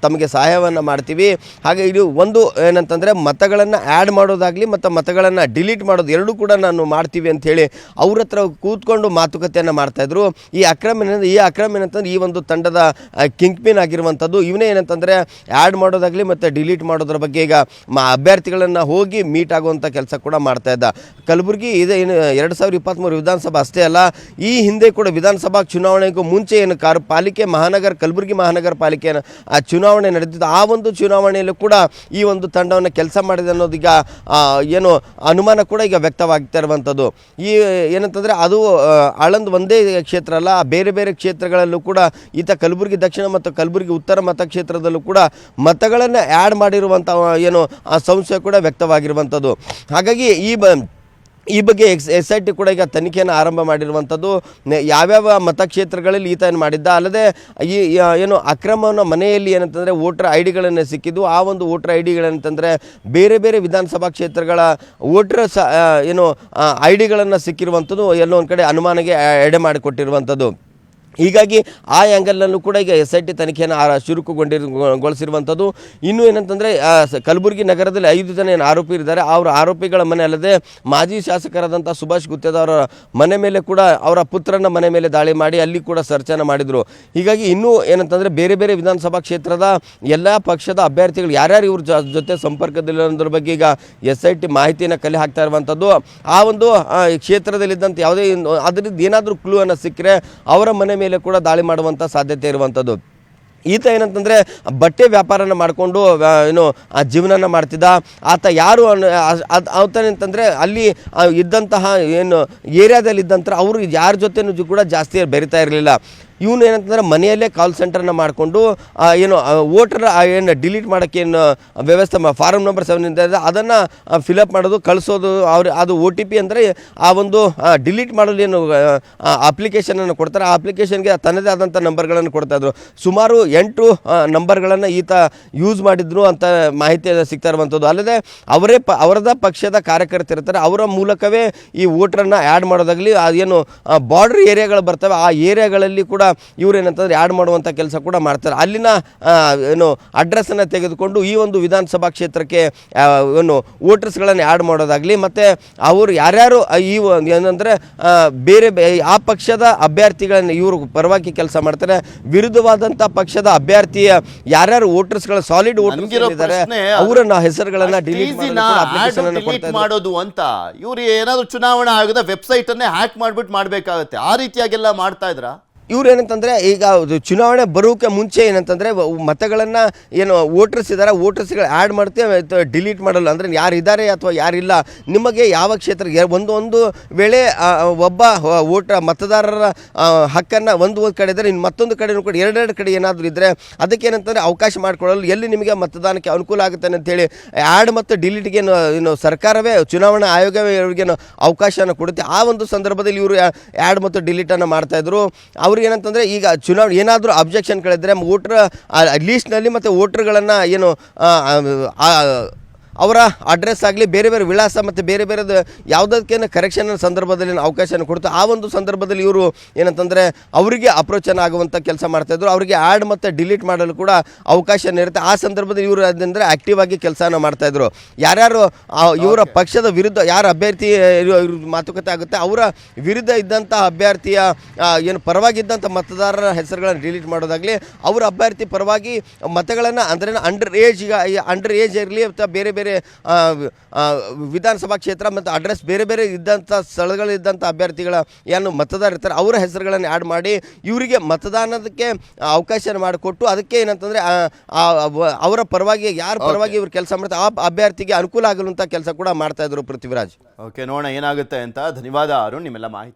ತಮಗೆ ಸಹಾಯವನ್ನು ಮಾಡ್ತೀವಿ. ಹಾಗೆ ಇದು ಒಂದು ಏನಂತಂದರೆ ಮತಗಳನ್ನು ಆ್ಯಡ್ ಮಾಡೋದಾಗಲಿ ಮತ್ತು ಮತಗಳನ್ನು ಡಿಲೀಟ್ ಮಾಡೋದು ಎರಡೂ ಕೂಡ ನಾನು ಮಾಡ್ತೀವಿ ಅಂಥೇಳಿ ಅವ್ರ ಹತ್ರ ಕೂತ್ಕೊಂಡು ಮಾತುಕತೆಯನ್ನು ಮಾಡ್ತಾಯಿದ್ರು. ಈ ಅಕ್ರಮ್ ಏನಂತಂದ್ರೆ ಈ ಒಂದು ತಂಡದ ಕಿಂಗ್ ಪಿನ್ ಆಗಿರುವಂಥದ್ದು. ಇವನೇ ಏನಂತಂದರೆ ಆ್ಯಡ್ ಮಾಡೋದಾಗಲಿ ಮತ್ತು ಡಿಲೀಟ್ ಮಾಡೋದ್ರ ಬಗ್ಗೆ ಈಗ ಅಭ್ಯರ್ಥಿಗಳನ್ನು ಹೋಗಿ ಮೀಟ್ ಆಗುವಂಥ ಕೆಲಸ ಕೂಡ ಮಾಡ್ತಾ ಇದ್ದ. ಕಲಬುರಗಿ ಇದೆ 2023 ವಿಧಾನಸಭಾ ಅಷ್ಟೇ ಅಲ್ಲ, ಈ ಹಿಂದೆ ಕೂಡ ವಿಧಾನಸಭಾ ಚುನಾವಣೆಗೂ ಮುಂಚೆ ಏನು ಕಲಬುರಗಿ ಮಹಾನಗರ ಪಾಲಿಕೆ ಚುನಾವಣೆ ನಡೆದಿದ್ದು, ಆ ಒಂದು ಚುನಾವಣೆಯಲ್ಲೂ ಕೂಡ ಈ ಒಂದು ತಂಡವನ್ನು ಕೆಲಸ ಮಾಡಿದೆ ಅನ್ನೋದೀಗ ಏನು ಅನುಮಾನ ಕೂಡ ಈಗ ವ್ಯಕ್ತವಾಗ್ತಾ ಇರುವಂಥದ್ದು. ಈ ಏನಂತಂದರೆ ಅದು ಆಳಂದ್ ಒಂದೇ ಕ್ಷೇತ್ರ ಅಲ್ಲ, ಬೇರೆ ಬೇರೆ ಕ್ಷೇತ್ರಗಳಲ್ಲೂ ಕೂಡ ಈತ ಕಲಬುರಗಿ ದಕ್ಷಿಣ ಮತ್ತು ಕಲಬುರಗಿ ಉತ್ತರ ಮತಕ್ಷೇತ್ರದಲ್ಲೂ ಕೂಡ ಮತಗಳನ್ನು ಆ್ಯಡ್ ಮಾಡಿರುವಂಥ ಏನು ಸಂಶಯ ಕೂಡ ವ್ಯಕ್ತವಾಗಿರುವಂಥದ್ದು. ಹಾಗಾಗಿ ಈ ಬಗ್ಗೆ SIT ಕೂಡ ಈಗ ತನಿಖೆಯನ್ನು ಆರಂಭ ಮಾಡಿರುವಂಥದ್ದು. ಯಾವ್ಯಾವ ಮತಕ್ಷೇತ್ರಗಳಲ್ಲಿ ಈತ ಏನು ಮಾಡಿದ್ದ, ಅಲ್ಲದೆ ಈ ಏನು ಅಕ್ರಮವನ್ನು ಮನೆಯಲ್ಲಿ ಏನಂತಂದರೆ ವೋಟರ್ ಐಡಿಗಳನ್ನು ಸಿಕ್ಕಿದ್ದು. ಆ ಒಂದು ವೋಟರ್ ಐಡಿಗಳಂತಂದರೆ ಬೇರೆ ಬೇರೆ ವಿಧಾನಸಭಾ ಕ್ಷೇತ್ರಗಳ ವೋಟರ್ ಏನು ಐಡಿಗಳನ್ನು ಸಿಕ್ಕಿರುವಂಥದ್ದು ಎಲ್ಲೋ ಒಂದು ಕಡೆ ಅನುಮಾನಕ್ಕೆ ಎಡೆ ಮಾಡಿಕೊಟ್ಟಿರುವಂಥದ್ದು. ಹೀಗಾಗಿ ಆ ಆ್ಯಂಗಲ್ನಲ್ಲೂ ಕೂಡ ಈಗ SIT ತನಿಖೆಯನ್ನು ಚುರುಕುಗೊಳಿಸಿರುವಂಥದ್ದು. ಇನ್ನೂ ಏನಂತಂದರೆ ಕಲಬುರಗಿ ನಗರದಲ್ಲಿ 5 ಜನ ಏನು ಆರೋಪಿ ಇದ್ದಾರೆ, ಅವರ ಆರೋಪಿಗಳ ಮನೆ ಅಲ್ಲದೆ ಮಾಜಿ ಶಾಸಕರಾದಂಥ ಸುಭಾಷ್ ಗುತ್ತೇದಾರ್ ಅವರ ಮನೆ ಮೇಲೆ ಕೂಡ ಅವರ ಪುತ್ರನ ಮನೆ ಮೇಲೆ ದಾಳಿ ಮಾಡಿ ಅಲ್ಲಿ ಕೂಡ ಸರ್ಚನ್ನು ಮಾಡಿದರು. ಹೀಗಾಗಿ ಇನ್ನೂ ಏನಂತಂದರೆ ಬೇರೆ ಬೇರೆ ವಿಧಾನಸಭಾ ಕ್ಷೇತ್ರದ ಎಲ್ಲ ಪಕ್ಷದ ಅಭ್ಯರ್ಥಿಗಳು ಯಾರ್ಯಾರು ಇವ್ರ ಜೊತೆ ಸಂಪರ್ಕದಲ್ಲಿರೋದ್ರ ಬಗ್ಗೆ ಈಗ SIT ಮಾಹಿತಿಯನ್ನು ಕಲೆ ಹಾಕ್ತಾ ಇರುವಂಥದ್ದು. ಆ ಒಂದು ಕ್ಷೇತ್ರದಲ್ಲಿದ್ದಂಥ ಯಾವುದೇ ಅದರಿಂದ ಏನಾದರೂ ಕ್ಲೂ ಅನ್ನು ಸಿಕ್ಕರೆ ಅವರ ಮನೆ ಮೇಲೆ ಕೂಡ ದಾಳಿ ಮಾಡುವಂಥ ಸಾಧ್ಯತೆ ಇರುವಂಥದ್ದು. ಈತ ಏನಂತಂದರೆ ಬಟ್ಟೆ ವ್ಯಾಪಾರನ ಮಾಡಿಕೊಂಡು ಏನು ಆ ಜೀವನನ ಮಾಡ್ತಿದ್ದ. ಆತ ಯಾರು ಆತನಂತಂದರೆ ಅಲ್ಲಿ ಇದ್ದಂತಹ ಏನು ಏರಿಯಾದಲ್ಲಿದ್ದಂಥ ಅವರು ಯಾರ ಜೊತೆನೂ ಕೂಡ ಜಾಸ್ತಿ ಬೆರಿತಾ ಇರಲಿಲ್ಲ. ಇವನು ಏನಂತಂದರೆ ಮನೆಯಲ್ಲೇ ಕಾಲ್ ಸೆಂಟರ್ನ ಮಾಡಿಕೊಂಡು ಏನು ವೋಟರ್ ಏನು ಡಿಲೀಟ್ ಮಾಡೋಕ್ಕೆ ಏನು ವ್ಯವಸ್ಥೆ ಫಾರಮ್ ನಂಬರ್ 7 ಇದೆ ಅದನ್ನು ಫಿಲಪ್ ಮಾಡೋದು ಕಳಿಸೋದು. ಅದು OTP ಅಂದರೆ ಆ ಒಂದು ಡಿಲೀಟ್ ಮಾಡಲು ಏನು ಅಪ್ಲಿಕೇಶನನ್ನು ಕೊಡ್ತಾರೆ, ಆ ಅಪ್ಲಿಕೇಶನ್ಗೆ ತನ್ನದೇ ಆದಂಥ ನಂಬರ್ಗಳನ್ನು ಕೊಡ್ತಾಯಿದ್ರು. ಸುಮಾರು 8 ನಂಬರ್ಗಳನ್ನು ಈತ ಯೂಸ್ ಮಾಡಿದ್ರು ಅಂತ ಮಾಹಿತಿ ಸಿಗ್ತಾ ಇರುವಂಥದ್ದು. ಅಲ್ಲದೆ ಅವರದ ಪಕ್ಷದ ಕಾರ್ಯಕರ್ತರಿರ್ತಾರೆ, ಅವರ ಮೂಲಕವೇ ಈ ವೋಟ್ರನ್ನು ಆ್ಯಡ್ ಮಾಡೋದಾಗಲಿ ಏನು ಬಾರ್ಡರ್ ಏರಿಯಾಗಳು ಬರ್ತವೆ ಆ ಏರಿಯಾಗಳಲ್ಲಿ ಕೂಡ ಇವರು ಏನಂತಂದರೆ ಆ್ಯಡ್ ಮಾಡುವಂಥ ಕೆಲಸ ಕೂಡ ಮಾಡ್ತಾರೆ. ಅಲ್ಲಿನ ಏನು ಅಡ್ರೆಸ್ಸನ್ನು ತೆಗೆದುಕೊಂಡು ಈ ಒಂದು ವಿಧಾನಸಭಾ ಕ್ಷೇತ್ರಕ್ಕೆ ಏನು ವೋಟರ್ಸ್ಗಳನ್ನು ಆ್ಯಡ್ ಮಾಡೋದಾಗಲಿ ಮತ್ತು ಅವರು ಯಾರ್ಯಾರು ಈ ಏನಂದರೆ ಬೇರೆ ಆ ಪಕ್ಷದ ಅಭ್ಯರ್ಥಿಗಳನ್ನು ಇವರು ಪರವಾಗಿ ಕೆಲಸ ಮಾಡ್ತಾರೆ, ವಿರುದ್ಧವಾದಂಥ ಪಕ್ಷದ ಅಭ್ಯರ್ಥಿಯ ಯಾರ್ಯಾರು ವೋಟರ್ಸ್ಗಳ ಸಾಲಿಡ್ ವೋಟರ್ಸ್ ಇದ್ದಾರೆ ಅವರನ್ನ ಹೆಸರುಗಳನ್ನು ಡಿಲೀಟ್ ಮಾಡೋದು ಅಂತ ಇವರು ಏನಾದ್ರು ಚುನಾವಣಾ ಆಯೋಗದ ವೆಬ್ಸೈಟ್ ಅನ್ನೇ ಹ್ಯಾಕ್ ಮಾಡ್ಬಿಟ್ಟು ಮಾಡಬೇಕಾಗುತ್ತೆ. ಆ ರೀತಿಯಾಗೆಲ್ಲ ಮಾಡ್ತಾ ಇದ್ರಾ? ಇವ್ರು ಏನಂತಂದರೆ ಈಗ ಚುನಾವಣೆ ಬರೋಕ್ಕೆ ಮುಂಚೆ ಏನಂತಂದರೆ ಮತಗಳನ್ನು ಏನು ವೋಟರ್ಸ್ ಇದ್ದಾರೆ ವೋಟರ್ಸ್ಗಳು ಆ್ಯಡ್ ಮಾಡ್ತೇವೆ ಡಿಲೀಟ್ ಮಾಡಲ್ಲ. ಅಂದರೆ ಯಾರಿದ್ದಾರೆ ಅಥವಾ ಯಾರಿಲ್ಲ, ನಿಮಗೆ ಯಾವ ಕ್ಷೇತ್ರ ಒಂದು ವೇಳೆ ಒಬ್ಬ ಮತದಾರರ ಹಕ್ಕನ್ನು ಒಂದು ಕಡೆ ಇದ್ದರೆ ಇನ್ನು ಮತ್ತೊಂದು ಕಡೆಯೂ ಕೂಡ ಎರಡೆರಡು ಕಡೆ ಏನಾದರೂ ಇದ್ದರೆ ಅದಕ್ಕೇನಂತಂದರೆ ಅವಕಾಶ ಮಾಡಿಕೊಡಲು ಎಲ್ಲಿ ನಿಮಗೆ ಮತದಾನಕ್ಕೆ ಅನುಕೂಲ ಆಗುತ್ತೆ ಅಂತೇಳಿ ಆ್ಯಡ್ ಮತ್ತು ಡಿಲೀಟ್ಗೆ ಏನು ಸರ್ಕಾರವೇ ಚುನಾವಣಾ ಆಯೋಗವೇ ಇವರಿಗೇನು ಅವಕಾಶನ ಕೊಡುತ್ತೆ. ಆ ಒಂದು ಸಂದರ್ಭದಲ್ಲಿ ಇವರು ಆ್ಯಡ್ ಮತ್ತು ಡಿಲೀಟನ್ನು ಮಾಡ್ತಾಯಿದ್ರು. ಅವ್ರಿಗೆ ಏನಂತಂದರೆ ಈಗ ಚುನಾವಣೆ ಏನಾದರೂ ಅಬ್ಜೆಕ್ಷನ್ಗಳಿದ್ದರೆ ವೋಟರ್ ಲೀಸ್ಟ್ನಲ್ಲಿ ಮತ್ತು ವೋಟರ್ಗಳನ್ನು ಏನು ಅವರ ಅಡ್ರೆಸ್ ಆಗಲಿ ಬೇರೆ ಬೇರೆ ವಿಳಾಸ ಮತ್ತು ಬೇರೆ ಬೇರೆದು ಯಾವುದಕ್ಕೇನು ಕರೆಕ್ಷನ್ ಸಂದರ್ಭದಲ್ಲಿ ಅವಕಾಶನ ಕೊಡ್ತು. ಆ ಒಂದು ಸಂದರ್ಭದಲ್ಲಿ ಇವರು ಏನಂತಂದರೆ ಅವರಿಗೆ ಅಪ್ರೋಚನ್ನು ಆಗುವಂಥ ಕೆಲಸ ಮಾಡ್ತಾಯಿದ್ರು. ಅವರಿಗೆ ಆ್ಯಡ್ ಮತ್ತು ಡಿಲೀಟ್ ಮಾಡಲು ಕೂಡ ಅವಕಾಶನ ಇರುತ್ತೆ. ಆ ಸಂದರ್ಭದಲ್ಲಿ ಇವರು ಅದಂದರೆ ಆ್ಯಕ್ಟಿವ್ ಆಗಿ ಕೆಲಸನ ಮಾಡ್ತಾಯಿದ್ರು. ಯಾರ್ಯಾರು ಇವರ ಪಕ್ಷದ ವಿರುದ್ಧ ಯಾರು ಅಭ್ಯರ್ಥಿ ಮಾತುಕತೆ ಆಗುತ್ತೆ ಅವರ ವಿರುದ್ಧ ಇದ್ದಂಥ ಅಭ್ಯರ್ಥಿಯ ಏನು ಪರವಾಗಿದ್ದಂಥ ಮತದಾರರ ಹೆಸರುಗಳನ್ನು ಡಿಲೀಟ್ ಮಾಡೋದಾಗಲಿ ಅವರ ಅಭ್ಯರ್ಥಿ ಪರವಾಗಿ ಮತಗಳನ್ನು ಅಂದರೆ ಅಂಡರ್ ಏಜ್ ಇರಲಿ ಅಥವಾ ಬೇರೆ ಬೇರೆ ವಿಧಾನಸಭಾ ಕ್ಷೇತ್ರ ಮತ್ತು ಅಡ್ರೆಸ್ ಬೇರೆ ಬೇರೆ ಇದ್ದಂಥ ಸ್ಥಳಗಳಿದ್ದಂಥ ಅಭ್ಯರ್ಥಿಗಳ ಏನು ಮತದಾರ ಇರ್ತಾರೆ ಅವರ ಹೆಸರುಗಳನ್ನು ಆ್ಯಡ್ ಮಾಡಿ ಇವರಿಗೆ ಮತದಾನದಕ್ಕೆ ಅವಕಾಶ ಮಾಡಿಕೊಟ್ಟು ಅದಕ್ಕೆ ಏನಂತಂದರೆ ಅವರ ಪರವಾಗಿ ಯಾರ ಪರವಾಗಿ ಇವರು ಕೆಲಸ ಮಾಡ್ತಾರೆ ಆ ಅಭ್ಯರ್ಥಿಗೆ ಅನುಕೂಲ ಆಗುವಂಥ ಕೆಲಸ ಕೂಡ ಮಾಡ್ತಾಯಿದ್ರು. ಪೃಥ್ವಿರಾಜ್, ಓಕೆ, ನೋಡೋಣ ಏನಾಗುತ್ತೆ ಅಂತ. ಧನ್ಯವಾದ ಅರುಣ್, ನಿಮ್ಮೆಲ್ಲ ಮಾಹಿತಿ.